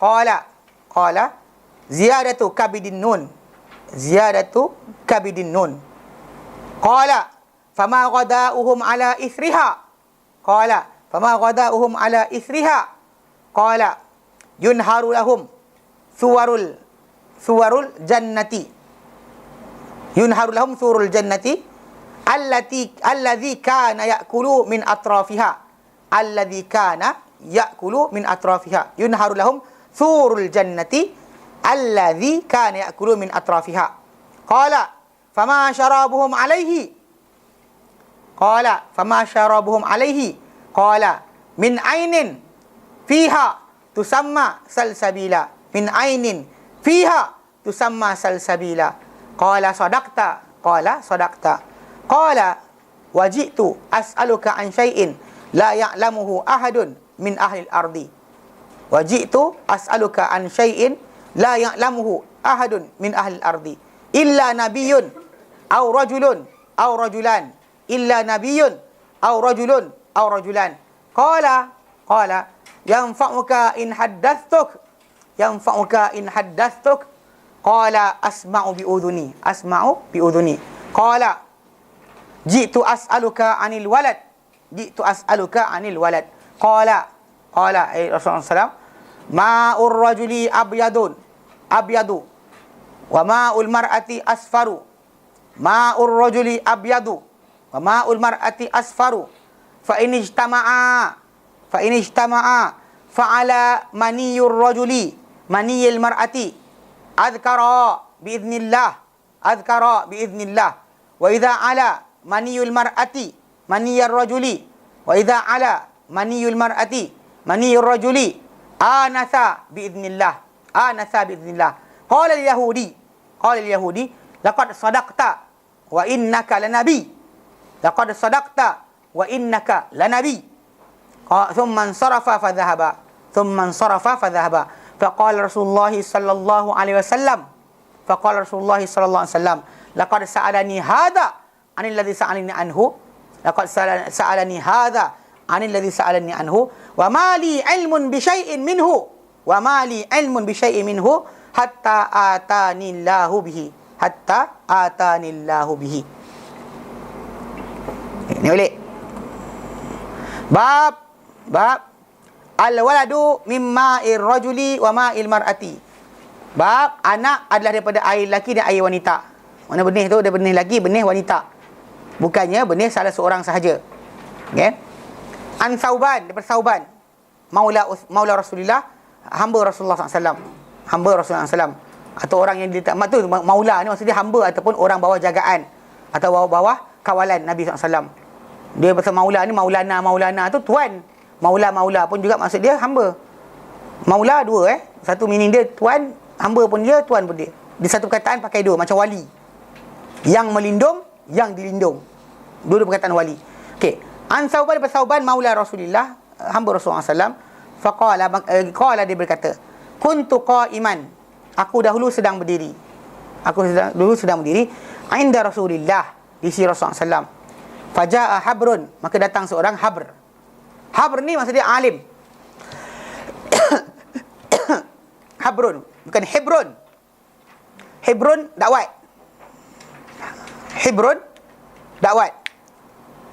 qala ziyadatu kabidin nun qala fama ghada'uhum ala ithriha qala yunharu lahum suwarul jannati alladhi kana ya'kulu min atrafiha yunharu lahum surul jannati alladhi kana ya'kulu min atrafiha qala fama sharabuhum alayhi qala min ainin fiha tusamma salsabila qala sadaqta qala waji'tu as'aluka an syai'in la ya'lamuhu ahadun min ahli al-ardi illa nabiyyun aw rajulun qala yanfa'uka in haddathtuk qala asma'u bi udhuni qala ji'tu as'aluka 'anil walad qala Rasulullah SAW ma'ur rajuli abyadu wa ma'ul mar'ati asfaru fa in ijtama'a fa'ala maniyur rajuli maniyil mar'ati adhkara bi'idhnillah wa idha ala maniyul mar'ati maniyur rajuli anatha bi'idhnillah qala al-yahudi laqad sadaqta wa innaka lanabi thumma ansarafa fadhahaba faqala Rasulullah sallallahu alaihi wasallam laqad sa'alani hadha 'anil ladzi sa'alani anhu wa ma li 'ilmun bi syai'in minhu hatta atani Allahu bihi. Ini boleh. Bab al-waladu mimma'ir rajuli wa ma'il mar'ati. Bab anak adalah daripada air lelaki dan air wanita. Mana benih tu? Ada benih lelaki, benih wanita. Bukannya benih salah seorang sahaja. Okey. An Sauban, daripada Sauban, maula Rasulullah, hamba Rasulullah SAW. Atau orang yang tu maula ni maksudnya hamba ataupun orang bawah jagaan atau bawah kawalan Nabi SAW. Dia pasal maula ni maulana tu tuan. Maula pun juga maksud dia hamba. Maula dua satu meaning dia tuan, hamba pun dia, tuan pun dia. Di satu perkataan pakai dua macam wali. Yang melindung, yang dilindung. Dua perkataan wali. Okey. An Sauban daripada Sauban maula Rasulullah, hamba Rasulullah SAW. Qala dia berkata, kuntu qa'iman, aku dahulu sedang berdiri. Dulu sedang berdiri inda Rasulillah, di sisi Rasulullah SAW. Faja'a habrun, maka datang seorang habr. Habr ni maksud dia alim. Habrun, bukan Hebron. Hebron dakwat. Hebron dakwat.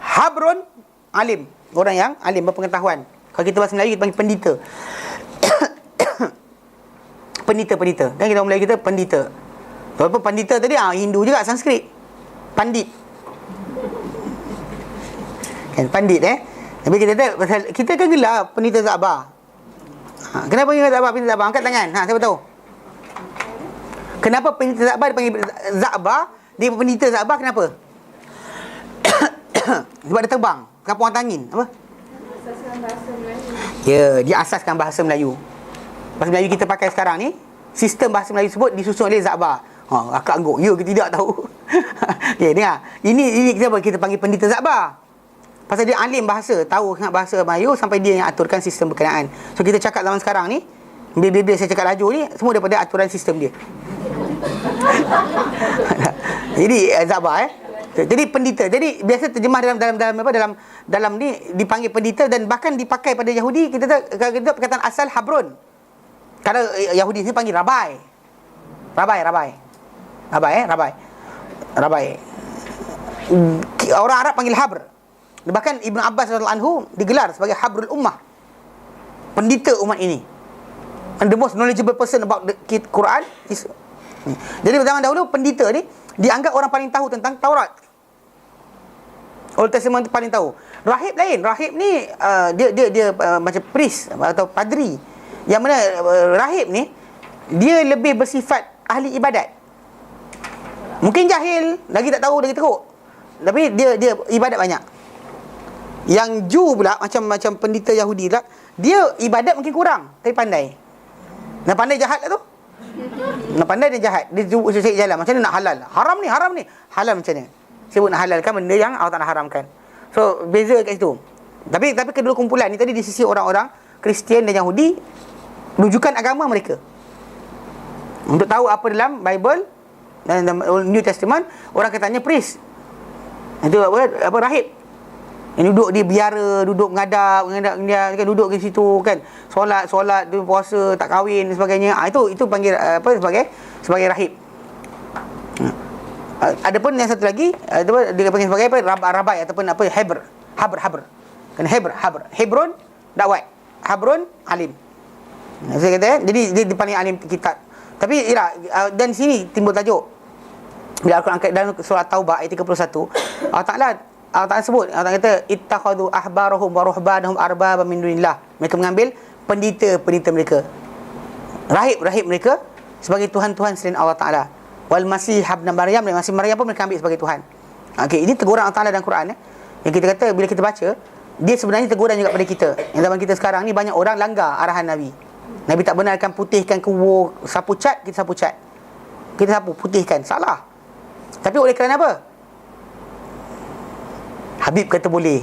Habrun alim, orang yang alim, berpengetahuan. Kalau kita bahasa Melayu kita panggil pendeta. Pendeta. Kan kita orang Melayu kita pendeta. Walaupun pandita tadi Hindu juga, Sanskrit. Pandit. Kan pandit Tapi kita kan gelar pendeta Za'bah. Kenapa panggil Za'bah pendeta Za'bah? Angkat tangan. Siapa tahu? Kenapa pendeta Za'bah dipanggil Za'bah? Dia pendeta Za'bah kenapa? Sebab dia terbang kapal angin. Apa? Asaskan bahasa Melayu. Ya, dia asaskan bahasa Melayu. Bahasa Melayu kita pakai sekarang ni, sistem bahasa Melayu tersebut disusun oleh Za'bah. Akak angguk. Ya, kita tidak tahu. Okay, dengar. Ini kita panggil pendeta Za'bah. Pasal dia alim bahasa, tahu sangat bahasa Melayu sampai dia yang aturkan sistem berkenaan. So kita cakap zaman sekarang ni, bila saya cakap laju ni, semua daripada aturan sistem dia. Jadi Za'bah Jadi pendeta. Jadi biasa terjemah dalam ni dipanggil pendeta, dan bahkan dipakai pada Yahudi. Kita perkataan asal habrun. Kalau Yahudi ni panggil rabai. Orang Arab panggil habr. Bahkan Ibn Abbas radhiyallahu anhu digelar sebagai habrul ummah, pendeta umat ini, and the most knowledgeable person about the Quran is. Jadi zaman dahulu pendeta ni dianggap orang paling tahu tentang Taurat. Old Testament paling tahu. Rahib lain. Rahib ni dia macam priest atau padri. Yang mana rahib ni dia lebih bersifat ahli ibadat. Mungkin jahil, lagi tak tahu, lagi teruk. Tapi dia ibadat banyak. Yang Jew pula macam pendeta Yahudi pula, dia ibadat mungkin kurang tapi pandai. Nak pandai jahat lah tu. Nak pandai dia jahat. Dia cari jalan macam mana nak halal. Haram ni. Halal macam mana? Sebut nak halalkan benda yang Allah Ta'ala haramkan. So beza kat situ. Tapi kedua kumpulan ni tadi di sisi orang-orang Kristian dan Yahudi, rujukan agama mereka. Untuk tahu apa dalam Bible dan New Testament, orang katanya priest. Itu apa rahib. Yang duduk di biara, duduk mengadap kan, duduk di situ kan, solat, puasa, tak kahwin dan sebagainya. Itu panggil sebagai rahib. Adapun yang satu lagi, dia panggil sebagai rabai ataupun habr. Kan habr. Hebron dakwat. Habrun alim. Saya kata jadi dia paling alim kitab. Tapi dan sini timbul tajuk. Bila Al-Quran angkat dalam surah Taubah ayat 31, Allah Ta'ala sebut, Allah Ta'ala kata ittakhadhu ahbarahum wa ruhbanahum arbaba min dunillah. Mereka mengambil pendeta mereka, rahib mereka sebagai tuhan-tuhan selain Allah Ta'ala. Wal Masih ibn Maryam, dan Masih Maryam pun mereka ambil sebagai tuhan. Okey, ini teguran Allah Ta'ala dalam Quran yang kita kata bila kita baca, dia sebenarnya teguran juga pada kita. Yang zaman kita sekarang ni banyak orang langgar arahan Nabi. Nabi tak benarkan putihkan kubur, sapu cat, kita sapu cat. Kita sapu, putihkan, salah. Tapi oleh kerana apa? Habib kata boleh.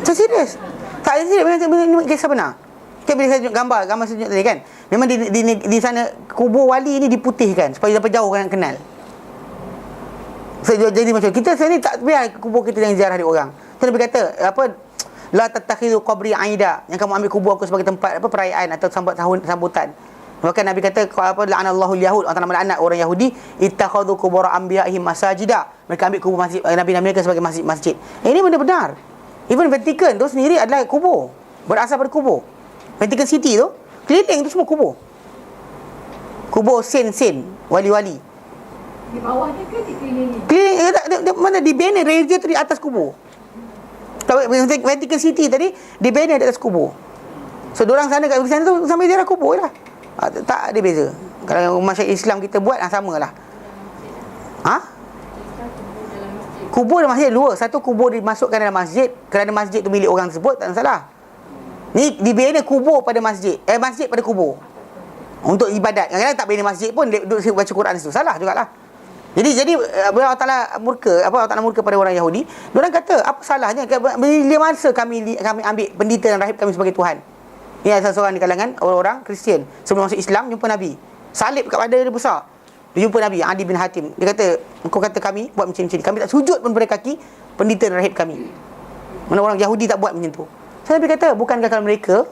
So serius. Tak serius, ini kisah benar. Kita bila saya tunjuk gambar saya tunjuk tadi kan, memang di sana kubur wali ni diputihkan supaya dapat jauh orang kenal. So, jadi macam kita sini tak biar kubur kita yang ziarah di orang. So, Nabi kata la tattakhidhu qabri aida, yang kamu ambil kubur aku sebagai tempat perayaan atau sambutan. Maka Nabi kata la'anallahu al-yahud, Allah melaknat orang Yahudi, ittakhadhu qubur anbiya'ihim masajida, mereka ambil kubur masjid nabi-nabi mereka sebagai masjid. Ini benda benar. Even Vatican tu sendiri adalah kubur, berasal pada kubur. Vatican City tu keliling tu semua kubur. Kubur saint-saint, wali-wali. Di bawahnya ke dikelilingi? Keliling mana di banner raja tu di atas kubur. Vatican City tadi di banner di atas kubur. So diorang sana kat sana tu sampai ziarah kubur lah. Tak ada beza. Kalau masyarakat Islam kita buat samalah. Kubur dan masjid dua. Satu, kubur dimasukkan dalam masjid kerana masjid tu milik orang tersebut, tak salah. Ni dibina kubur pada masjid, masjid pada kubur untuk ibadat. Kadang-kadang tak bina masjid pun duduk baca Quran situ, salah jugalah. Jadi bila Allah Ta'ala murka pada orang Yahudi, diorang kata apa salahnya bila masa kami ambil pendeta dan rahib kami sebagai Tuhan. Ini ada seorang di kalangan orang-orang Kristian sebelum masuk Islam jumpa Nabi. Salib kat badan dia besar. Dia jumpa Nabi Adi bin Hatim. Dia kata, engkau kata kami buat macam ni. Kami tak sujud pun pada kaki pendeta dan rahib kami. Mana orang Yahudi tak buat macam tu. So Nabi kata, bukankah kalau mereka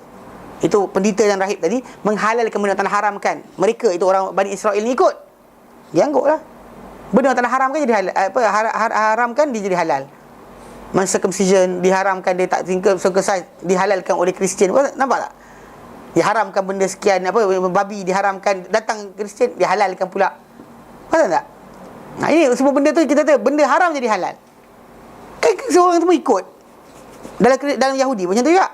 itu pendeta dan rahib tadi menghalalkan benda tanah haram kan? Mereka itu orang Bani Israel ni ikut. Dia angguklah. Benda tanah haram kan jadi halal, haram kan dia jadi halal. Masa circumcision diharamkan, dia tak tinggal circumcise dihalalkan oleh Kristian. Nampak tak? Diharamkan benda sekian, babi diharamkan, datang Kristian dihalalkan pula. Faham tak? Nah, ini semua benda tu kita kata benda haram jadi halal. Kan seorang tu ikut. Dalam Yahudi macam tu juga.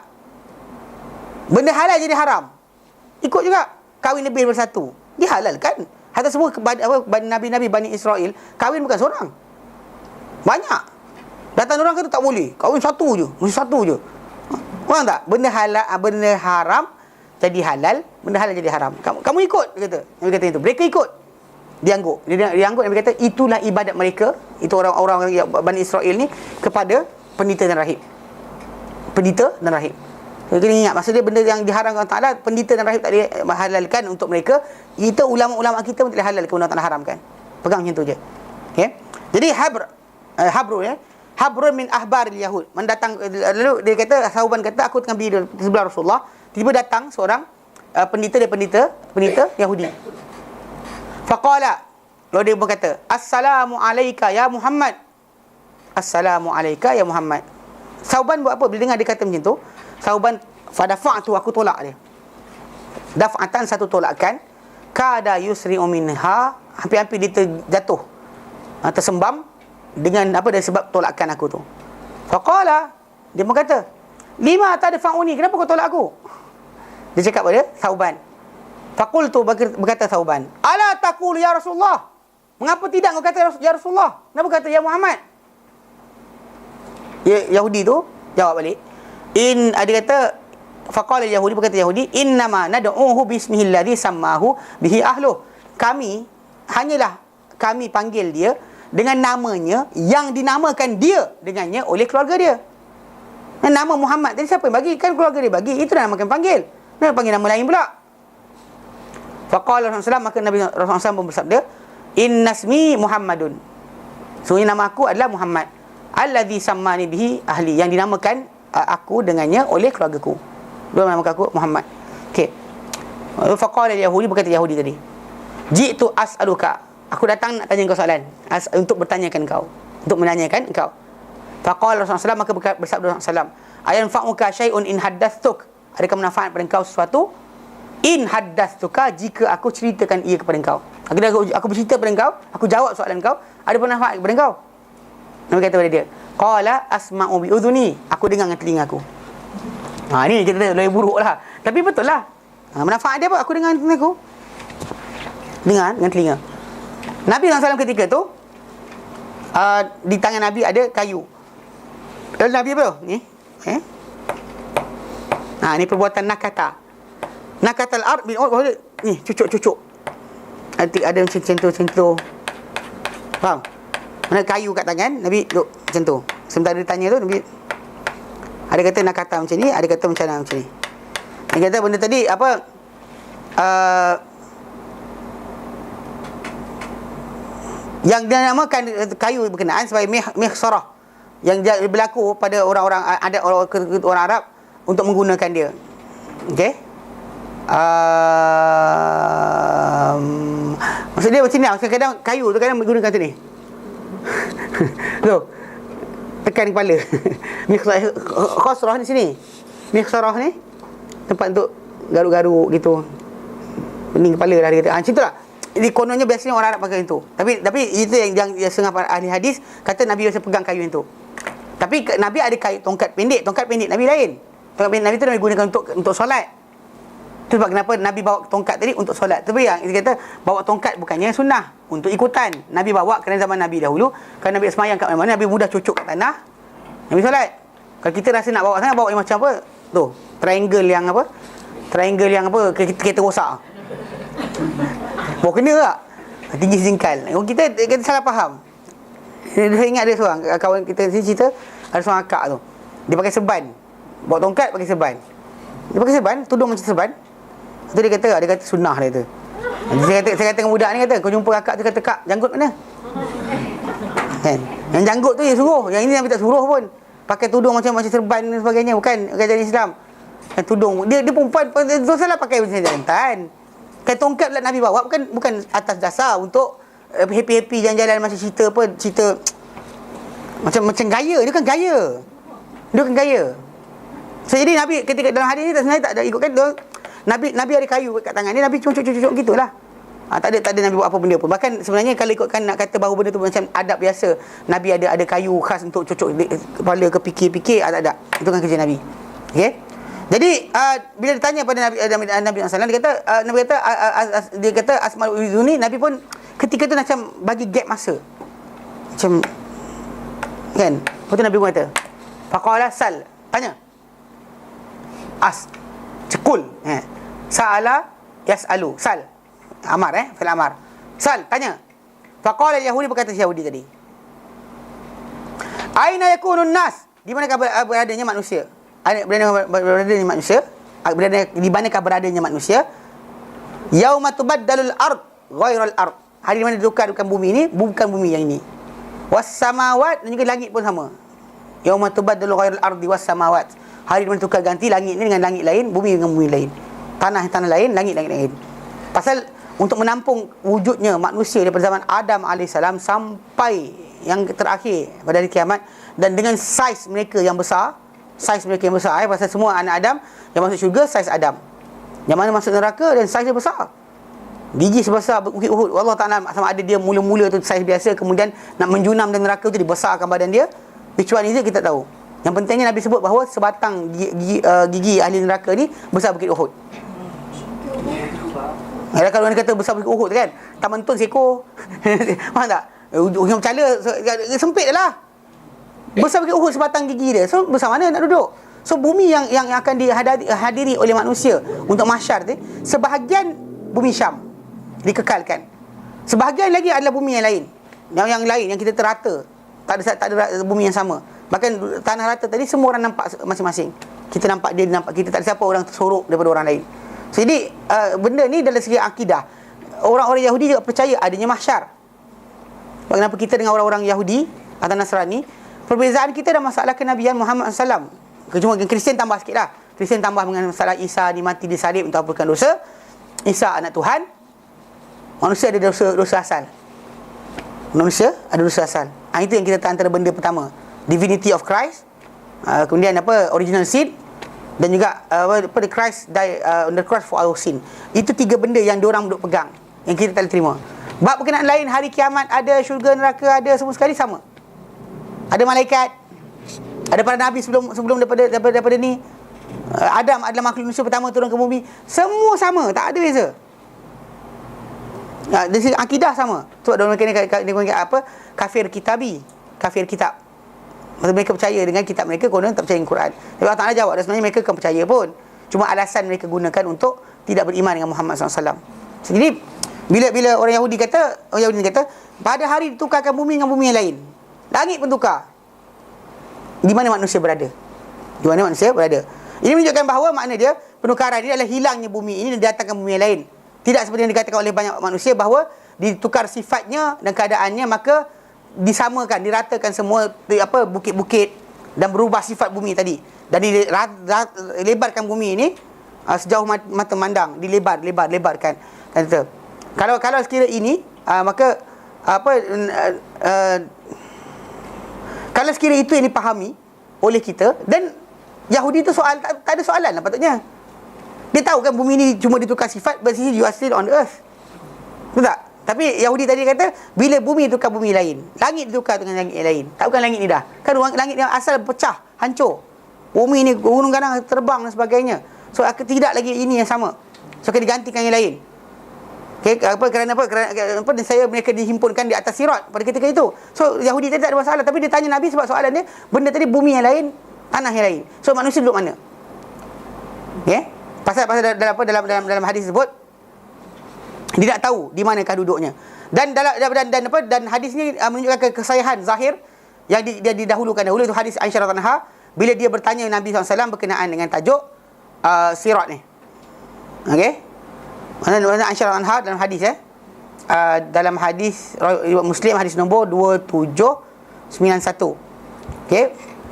Benda halal jadi haram. Ikut juga. Kahwin lebih daripada satu dihalalkan. Hatta semua nabi-nabi Bani Israel kahwin bukan seorang. Banyak. Datang orang kata tak boleh. Kahwin satu je. Mesti satu je. Faham tak? Benda halal, benda haram jadi halal, benda halal jadi haram. Kamu ikut, dia kata. Nabi kata itu. Mereka ikut. Dia angguk. Dia angguk, Nabi kata itulah ibadat mereka. Itu orang-orang Bani Israel ni kepada pendeta dan rahib. Pendeta dan rahib. Kena ingat, maksud dia benda yang diharamkan Allah Ta'ala, pendeta dan rahib tak dihalalkan untuk mereka. Itu ulama-ulama kita pun tak halalkan benda tak haramkan. Pegang macam tu je. Okay? Jadi Habrun ya. Habrun min ahbaril Yahud. Mendatang, lalu dia kata, Sauban kata, aku tengah berdiri di sebelah Rasulullah. Tiba-tiba datang seorang pendeta Yahudi. Faqala, lalu dia berkata, Assalamu alayka ya Muhammad. Assalamu alayka ya Muhammad. Sauban buat apa? Bila dengar dia kata macam tu, Sauban, fadafa'tu, aku tolak dia. Daf'atan, satu tolakan. Kada yusri'u minha, hampir-hampir dia terjatuh, tersembam dengan apa, dari sebab tolakan aku tu. Faqala, dia berkata, lima tadfa'uni, kenapa kau tolak aku? Dia cakap pada Sauban. Faqultu, berkata Sauban, ala taqulu ya Rasulullah, mengapa tidak kau kata ya Rasulullah? Kenapa kata ya Muhammad? Yahudi tu jawab balik. Dia kata, faqala Yahudi, berkata Yahudi, innama nad'uhu bismihi alladhi sammahu bihi ahluh. Hanyalah kami panggil dia dengan namanya yang dinamakan dia dengannya oleh keluarga dia. Nama Muhammad tadi siapa yang bagi? Kan keluarga dia bagi. Itu dah namakan panggil. Kenapa panggil nama lain pula? Faqala Rasulullah, maka Nabi Rasulullah SAW bersabda, innasmi Muhammadun. Sungguhnya nama aku adalah Muhammad. Alladhi sammani bihi ahli, yang dinamakan aku dengannya oleh keluargaku. Dia menamakan aku Muhammad. Okey. Faqala Yahudi, berkata Yahudi tadi, jitu as'aluka, aku datang nak tanya kau soalan, untuk bertanyakan kau, untuk menanyakan kau. Faqala Rasulullah SAW, maka bersabda Rasulullah SAW, ayanfa'uka syai'un in haddatstuk, adakah manfaat pada engkau sesuatu? In haddastuka, jika aku ceritakan ia kepada engkau. Aku bercerita kepada engkau, aku jawab soalan engkau, ada manfaat kepada engkau? Nabi kata kepada dia, qala asma'u bi udhuni, aku dengar dengan telinga aku. Ni cerita lebih buruk lah, tapi betul lah. Manfaat dia apa? Aku dengar dengan telinga aku. Dengar dengan telinga. Nabi SAW ketika tu, di tangan Nabi ada kayu. Lalu Nabi apa? Ni ni perbuatan nakata. Nakatal ard bin ni cucuk-cucuk. Ada macam tu. Faham? Mana kayu kat tangan, Nabi duduk macam tu. Sementara dia tanya tu, Nabi ada kata nakata macam ni, ada kata macam ni. Dia kata benda tadi apa? Yang dinamakan kayu berkenaan sebagai mihsarah, yang berlaku pada orang-orang Arab untuk menggunakan dia. Okey? Maksud dia macam ni, kadang-kadang kayu tu kadang menggunakan macam ni. Tu. Tekan kepala. Khasrah di sini. Mihsarah ni tempat untuk garuk-garuk gitu. Pening kepala lah dia kata. Macam tu lah. Jadi kononnya biasanya orang Arab pakai itu. Tapi itu yang setengah ahli hadis kata Nabi biasa pegang kayu itu. Tapi Nabi ada kayu tongkat pendek Nabi lain. Tongkat pendek Nabi tu Nabi gunakan untuk solat. Itu sebab kenapa Nabi bawa tongkat tadi untuk solat. Tapi yang dia kata bawa tongkat bukannya sunnah, untuk ikutan. Nabi bawa kerana zaman Nabi dahulu, kalau Nabi semayang kat mana-mana, Nabi mudah cucuk kat tanah, Nabi solat. Kalau kita rasa nak bawa sana, bawa yang macam apa? Tu, triangle yang apa? Kereta rosak. Bawa kena tak? Tinggi sejengkal. Kita salah faham. Saya ingat ada seorang kawan kita cerita, ada seorang akak tu, dia pakai seban, bawa tongkat pakai seban. Dia pakai serban, tudung macam serban. Tu dia kata sunnah dia tu. Saya kata dengan budak ni kata, kau jumpa kakak tu kata, "Kak, janggut mana?" Kan? Yang janggut tu dia suruh, yang ini Nabi tak suruh pun. Pakai tudung macam serban dan sebagainya, bukan ajaran Islam. Kan tudung. Dia perempuan salah pakai macam jantan. Kan tongkat pula Nabi bawa bukan atas dasar untuk happy-happy jalan-jalan macam cerita macam gaya. Dia kan gaya. So, jadi Nabi ketika dalam hadis ni sebenarnya tak ada ikutkan dia. Nabi ada kayu kat tangan dia, Nabi cucuk gitulah. Tak ada Nabi buat apa benda pun. Bahkan sebenarnya kalau ikutkan nak kata bahawa benda tu macam adab biasa, Nabi ada kayu khas untuk cucuk kepala ke fikir, tak ada. Itu kan kerja Nabi. Okey. Jadi bila ditanya pada Nabi SAW, dia kata Asmaul Uzuni, Nabi pun ketika tu macam bagi gap masa. Macam kan? Lepas tu Nabi pun kata, faqala sal, tanya. Cekul. Sa'ala yas'alu. Sal. Amar fil amar. Sal, tanya. Faqala Yahudi, berkata Yahudi tadi. Aina yakunun nas? Di manakah beradanya manusia? Beradanya manusia? Di manakah beradanya manusia? Yauma tubaddalul ard ghairal ard. Hari di mana ditukarkan bumi ini bukan bumi yang ini. Was samawat, dan juga langit pun sama. Yauma tubaddalu ghairal ardi was samawat. Hari di mana tukar ganti langit ni dengan langit lain, bumi dengan bumi lain. Tanah lain, langit lain. Pasal untuk menampung wujudnya manusia daripada zaman Adam AS sampai yang terakhir pada hari kiamat, dan dengan saiz mereka yang besar, pasal semua anak Adam yang masuk syurga saiz Adam, yang mana masuk neraka dan saiz dia besar, biji sebesar bukit Uhud. Allah Ta'ala sama ada dia mula-mula tu saiz biasa, kemudian nak menjunam dan neraka tu dibesarkan badan dia. Which one is it kita tahu. Yang pentingnya Nabi sebut bahawa sebatang gigi ahli neraka ni besar bukit Uhud. Kalau orang kata besar bukit Uhud kan, tak mentun seekor. Faham tak? Ujung cala sempit je lah. Besar bukit Uhud sebatang gigi dia. So besar mana nak duduk? So bumi yang akan dihadiri oleh manusia untuk mahsyar tu, sebahagian bumi Syam dikekalkan. Sebahagian lagi adalah bumi yang lain. Yang lain yang kita terata. Tak ada bumi yang sama. Bahkan tanah rata tadi semua orang nampak masing-masing. Kita nampak dia nampak kita, tak ada siapa orang tersorok daripada orang lain. So, jadi benda ni dalam segi akidah, orang-orang Yahudi juga percaya adanya mahsyar. Kenapa kita dengan orang-orang Yahudi atau Nasrani, perbezaan kita dalam masalah kenabian Muhammad SAW. Cuma Kristian tambah sikit lah. Kristian tambah dengan masalah Isa dimati di salib untuk hapuskan dosa. Isa anak Tuhan. Manusia ada dosa asal. Itu yang kita tak antara benda pertama. Divinity of Christ. Kemudian original sin. Dan juga the Christ die on the cross for our sin. Itu tiga benda yang diorang duk pegang, yang kita tak boleh terima. Bab berkenaan lain, hari kiamat ada, syurga neraka ada, semua sekali sama. Ada malaikat, ada para nabi sebelum daripada ni. Adam adalah makhluk manusia pertama turun ke bumi. Semua sama, tak ada beza. Dari segi akidah sama. Sebab mereka ni apa? Kafir kitabi, kafir kitab. Maksud mereka percaya dengan kitab mereka, konon tak percaya dengan Quran. Tapi Allah Ta'ala jawab, dan sebenarnya mereka kan percaya pun. Cuma alasan mereka gunakan untuk tidak beriman dengan Muhammad SAW. Jadi bila orang Yahudi kata, pada hari ditukarkan bumi dengan bumi yang lain, langit pun tukar. Di mana manusia berada? Ini menunjukkan bahawa makna dia, penukaran ini adalah hilangnya bumi ini dan didatangkan bumi yang lain. Tidak seperti yang dikatakan oleh banyak manusia bahawa ditukar sifatnya dan keadaannya, maka disamakan, diratakan semua bukit-bukit dan berubah sifat bumi tadi, dan dilebarkan bumi ini sejauh mata mandang, dilebarkan. Dan itu kalau sekira ini maka kalau sekira itu yang dipahami oleh kita, dan Yahudi itu tak ada soalan lah patutnya. Dia tahu kan bumi ini cuma ditukar sifat, but you are still on the earth. Betul tak? Tapi Yahudi tadi kata, bila bumi tukar bumi lain, langit ditukar dengan langit lain. Tak bukan langit ni dah. Kan langit yang asal pecah, hancur. Bumi ni gunung ganang terbang dan sebagainya. So tidak lagi ini yang sama. So akan digantikan yang lain. Okay, kerana mereka dihimpunkan di atas sirat pada ketika itu. So Yahudi tadi tak ada masalah, tapi dia tanya Nabi sebab soalan dia, benda tadi bumi yang lain, tanah yang lain. So manusia duduk mana? Okay? Pasal dalam hadis sebut, dia tak tahu di manakah duduknya. Dan hadis ni menunjukkan kesahihan zahir yang dia didahulukan dahulu, itu hadis Aisyah radhiyallahu anha bila dia bertanya Nabi SAW berkenaan dengan tajuk sirat ni. Okey? Mana Aisyah anha dalam hadis dalam hadis riwayat Muslim hadis nombor 2791. Okey?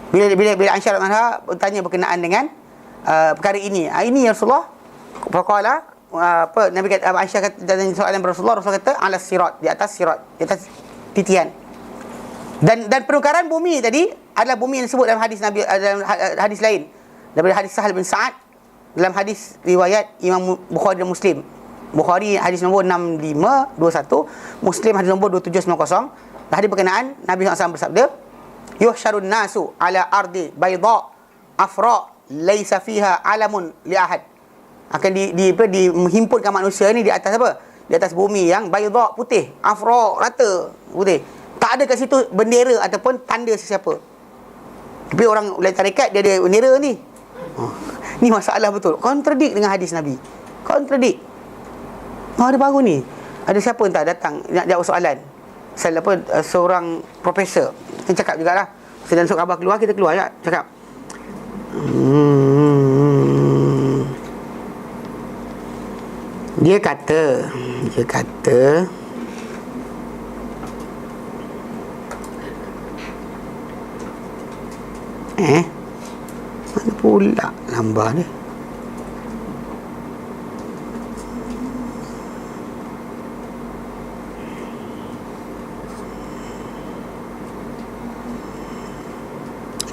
Bila Aisyah anha bertanya berkenaan dengan perkara ini. Ini ya Rasulullah faqala Nabi kata Aisyah kata tanya soalan Rasulullah kata ala sirat, di atas sirat, di atas titian. Dan penukaran bumi tadi adalah bumi yang disebut dalam hadis Nabi dalam hadis lain daripada hadis Sahal bin Sa'ad dalam hadis riwayat Imam Bukhari dan Muslim. Bukhari hadis nombor 6521, Muslim hadis nombor 2790. Hadis berkenaan Nabi SAW bersabda, yuhsyarun nasu ala ardi bayda afra laisa fiha alamun li ahad. Akan dihimpunkan manusia ni di atas apa? Di atas bumi yang bayda, putih, afra, rata, putih. Tak ada kat situ bendera ataupun tanda sesiapa. Tapi orang lain tarekat dia ada bendera ni. Ni masalah betul. Kontradik dengan hadis Nabi. Kontradik. Ada baru ni. Ada siapa entah datang nak jawab soalan. Pasal apa, seorang profesor. Kita cakap jugalah. Sedang surat khabar keluar, kita keluar ya. Cakap. Dia kata mana pula lambar ni?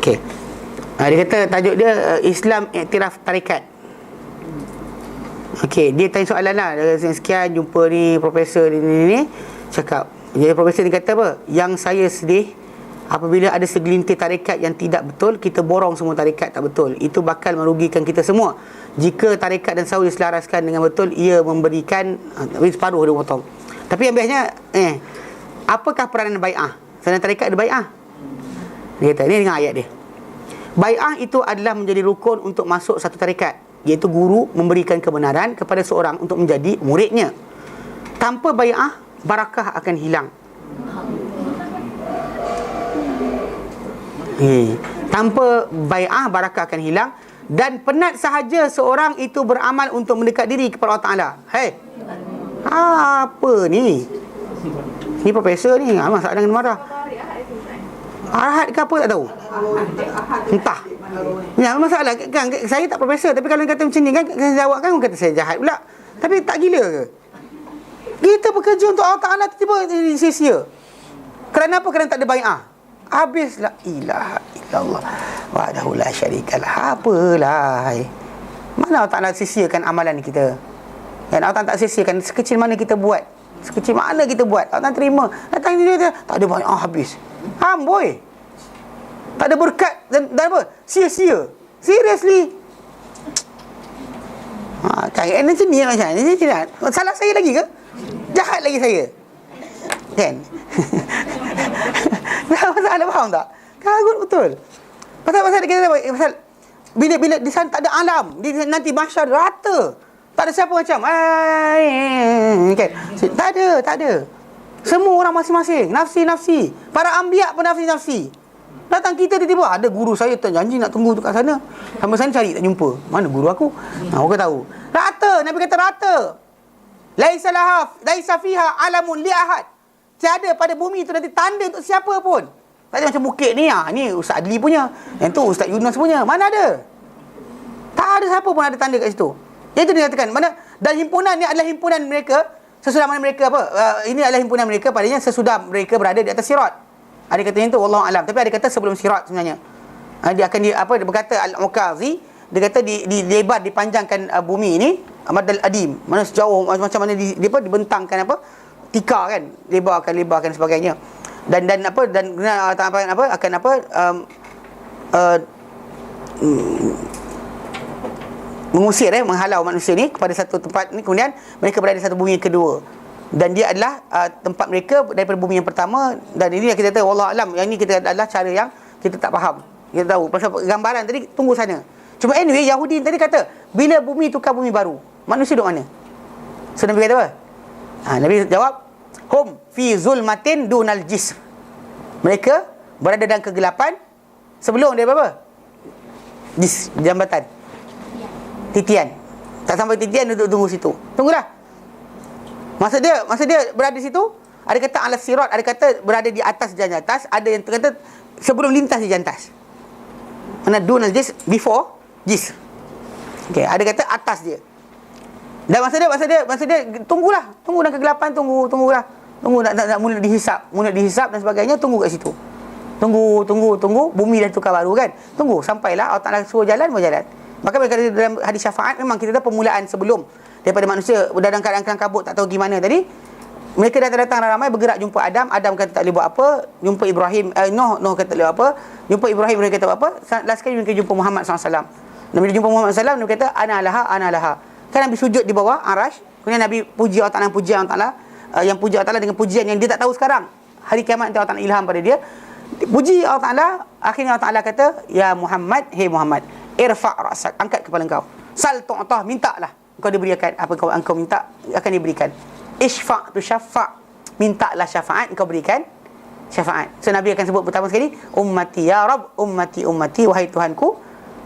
Okey. Dia kata tajuk dia Islam Iktiraf Tarikat. Okey, dia tanya soalan lah. Sekian jumpa ni profesor ni cakap. Jadi profesor ni kata apa? Yang saya sedih apabila ada segelintir tarikat yang tidak betul, kita borong semua tarikat tak betul. Itu bakal merugikan kita semua. Jika tarikat dan saud diselaraskan dengan betul, ia memberikan separuh dia potong. Tapi yang bestnya apakah peranan bai'ah? Selain tarikat ada bai'ah. Dia kata ni dengan ayat dia. Bai'ah itu adalah menjadi rukun untuk masuk satu tarikat, iaitu guru memberikan kebenaran kepada seorang untuk menjadi muridnya. Tanpa bai'ah, barakah akan hilang. Tanpa bai'ah, barakah akan hilang. Dan penat sahaja seorang itu beramal untuk mendekat diri kepada Allah Ta'ala. Apa ni? Ni profesor ni, masalah dengan marah. Ahad ke apa tak tahu. Entah. Ya, masalah kan, saya tak profesor, tapi kalau kata macam ni kan, saya jawab kan, kata saya jahat pula. Tapi tak gila ke? Kita bekerja untuk Allah Ta'ala, tiba-tiba sia-sia. Kerana apa? Kerana tak ada bai'ah. Habis la ilaha illallah wahdahu la syarikalah. Apalah. Mana Allah Ta'ala sia-siakan amalan kita? Kan Allah Ta'ala tak sia-siakan sekecil mana kita buat. Sekecil mana kita buat, Allah Ta'ala terima. Datang dia tak ada bai'ah, habis. Amboi. Tak ada berkat dan apa? Sia-sia. Seriously. Kan macam ni macam ni. Salah saya lagi ke? Jahat lagi saya. Kan? Masalah faham tak? Kagut betul. Pasal dia kata pasal bila di sana tak ada alam, nanti mahsyar rata. Tak ada siapa macam kan? Tak ada. Semua orang masing-masing, nafsi-nafsi. Para anbiya pun nafsi-nafsi. Datang kita tiba-tiba ada guru saya janji nak tunggu kat sana. Sampai sana cari tak jumpa. Mana guru aku? Orang tahu. Rata, Nabi kata rata. Laisa fiha alamun li ahad. Tiada pada bumi itu nanti tanda untuk siapa pun. Tak ada macam bukit ni. Ni Ustaz Adli punya. Yang tu Ustaz Yunus punya. Mana ada? Tak ada siapa pun ada tanda kat situ. Itu dia katakan. Mana? Dan himpunan ni adalah himpunan mereka. Sesudah mana mereka apa? Ini adalah himpunan mereka padanya sesudah mereka berada di atas sirat. Ada kata yang tu wallahu alam, tapi ada kata sebelum sirat sebenarnya. Dia akan dia berkata Al-Muqazi, dia kata dilebar dipanjangkan bumi ini amadal adim. Mana sejauh macam mana dibentangkan apa? Tika kan, lebarkan sebagainya. Dan mengusir menghalau manusia ni kepada satu tempat ni, kemudian mereka berada di satu bumi yang kedua. Dan dia adalah tempat mereka daripada bumi yang pertama. Dan ini yang kita tahu wallahu alam, yang ini kita adalah cara yang kita tak faham. Kita tahu pasal gambaran tadi tunggu sana. Cuma anyway Yahudi tadi kata bila bumi tukar bumi baru, manusia duduk mana? So Nabi kata apa? Nabi jawab hum fi zulmatin dunal jism. Mereka berada dalam kegelapan sebelum dia apa? Jambatan. titian. Tak sampai titian duduk tunggu situ. Tunggulah. Masa dia berada di situ, ada kata ala sirat, ada kata berada di atas jalan atas, ada yang kata sebelum lintas di jalan atas. Mana dunal jis before jis. Okey, ada kata atas dia. Dan masa dia tunggulah dalam kegelapan, tunggulah. Tunggu nak mula dihisap dan sebagainya, tunggu kat situ. Tunggu, bumi dah tukar baru kan. Tunggu sampailah Allah Taala suruh jalan, mau jalan. Maka dalam hadis syafaat memang kita tahu permulaan sebelum daripada manusia dalam keadaan kelam kabut tak tahu gimana tadi. Mereka datang ramai bergerak jumpa Adam kata tak boleh buat apa, jumpa Ibrahim, Nuh kata tak boleh buat apa, jumpa Ibrahim kata buat apa, last sekali mereka jumpa Muhammad SAW. Nabi jumpa Muhammad SAW, Nabi kata ana laha. Kan Nabi sujud di bawah arash, kemudian Nabi puji Allah Taala, puji Allah Taala, yang puji Allah Taala dengan pujian yang dia tak tahu sekarang. Hari kiamat nanti Allah Taala ilham pada dia. Puji Allah Taala, akhirnya Allah Taala kata, ya Muhammad, hey Muhammad, irfa' ra'sak, angkat kepala engkau. Sal tu'tah, mintalah. Engkau diberikan apa engkau minta akan diberikan. Isfa' tu syafa', mintalah syafaat, engkau berikan syafaat. So Nabi akan sebut pertama sekali, ummati ya Rabb, ummati, wahai Tuhanku,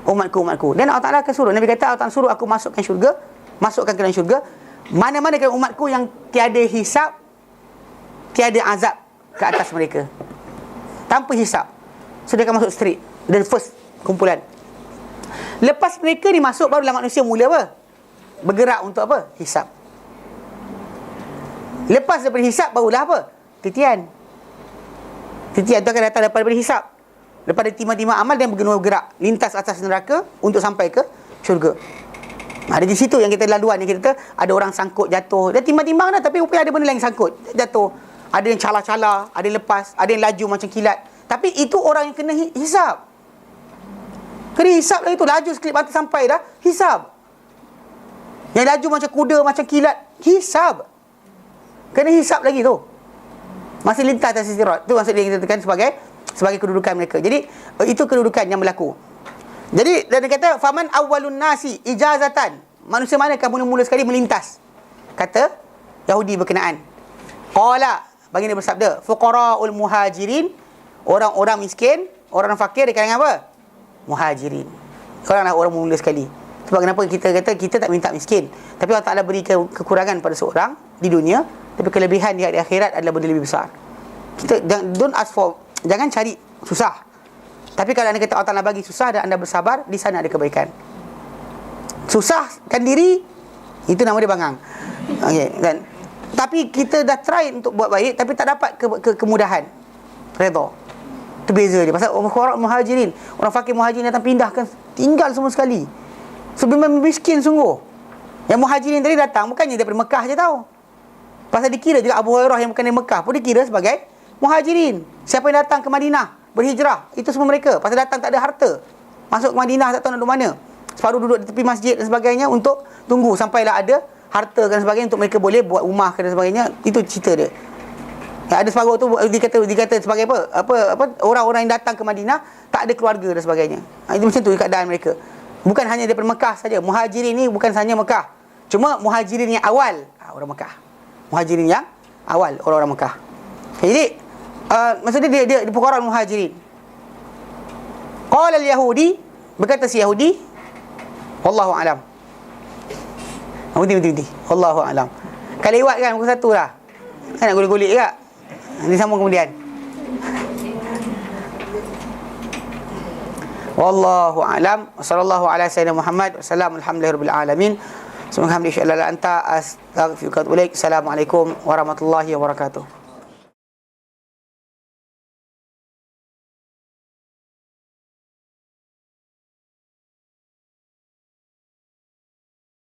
umatku. Dan Allah Taala akan suruh, Nabi kata Allah Taala suruh aku masukkan ke dalam syurga. Mana-mana kan umatku yang tiada hisap, tiada azab ke atas mereka. Tanpa hisap. So dia akan masuk straight. The first kumpulan. Lepas mereka ni masuk, barulah manusia mula apa? Bergerak untuk apa? Hisap. Lepas daripada hisap, barulah apa? Titian tu akan datang daripada hisap. Lepas dia timah-timah amal, dan bergerak lintas atas neraka untuk sampai ke syurga. Ada di situ yang kita laluan, yang kita ada orang sangkut jatuh. Dia timbang-timbang dah, tapi rupanya ada benda lain sangkut jatuh. Ada yang cala-cala, ada yang lepas, ada yang laju macam kilat. Tapi itu orang yang kena hisap. Kena hisap lagi tu, laju sekelip mata sampai dah, hisap. Yang laju macam kuda, macam kilat, hisap. Kena hisap lagi tu. Masih lintas atas sirat. Tu maksud dia kita tekan sebagai kedudukan mereka. Jadi itu kedudukan yang berlaku. Jadi dan dia kata faman awwalun nasi ijazatan. Manusia manakah mula-mula sekali melintas? Kata Yahudi berkenaan. Qala, baginda bersabda, fuqaraul muhajirin, orang-orang miskin, orang fakir di kalangan apa? Muhajirin. Orang mula sekali. Sebab kenapa kita kata kita tak minta miskin, tapi Allah Taala beri kekurangan pada seorang di dunia, tapi kelebihan di akhirat adalah benda lebih besar. Kita don't ask for, jangan cari susah. Tapi kalau anda kata Allah Taala bagi susah dan anda bersabar, di sana ada kebaikan. Susahkan diri, itu nama dia bangang. Okey, kan? Tapi kita dah try untuk buat baik, tapi tak dapat kemudahan. Redha. Itu beza dia. Pasal orang muhajirin, orang fakir muhajirin datang pindahkan, tinggal semua sekali. So memang miskin sungguh. Yang muhajirin tadi datang bukannya daripada Mekah je tahu. Pasal dikira juga Abu Hurairah yang bukan dari Mekah pun dikira sebagai muhajirin. Siapa yang datang ke Madinah berhijrah, itu semua mereka. Pasal datang tak ada harta, masuk ke Madinah tak tahu nak duduk mana, separuh duduk di tepi masjid dan sebagainya untuk tunggu sampailah ada harta dan sebagainya untuk mereka boleh buat rumah dan sebagainya. Itu cerita dia. Ada separuh tu dikata sebagai apa orang-orang yang datang ke Madinah tak ada keluarga dan sebagainya. Itu macam tu keadaan mereka. Bukan hanya daripada Mekah saja. Muhajirin ni bukan hanya Mekah. Cuma muhajirin yang awal, orang Mekah. Muhajirin yang awal, orang-orang Mekah. Jadi maksudnya dia fuqara muhajirin. Qala al-yahudi, berkata si Yahudi, wallahu alam. Berhenti. Wallahu alam. Kalau lewat kan muka satu lah. Kan nak golek-golek juga. Nanti sambung kemudian. Wallahu a'lam. Sallallahu ala sayyidina Muhammad. Wassalamu alhamdulillahirabbil alamin. Subhanallah anta astaghfiruka wa atubu ilaik. Assalamualaikum warahmatullahi wabarakatuh.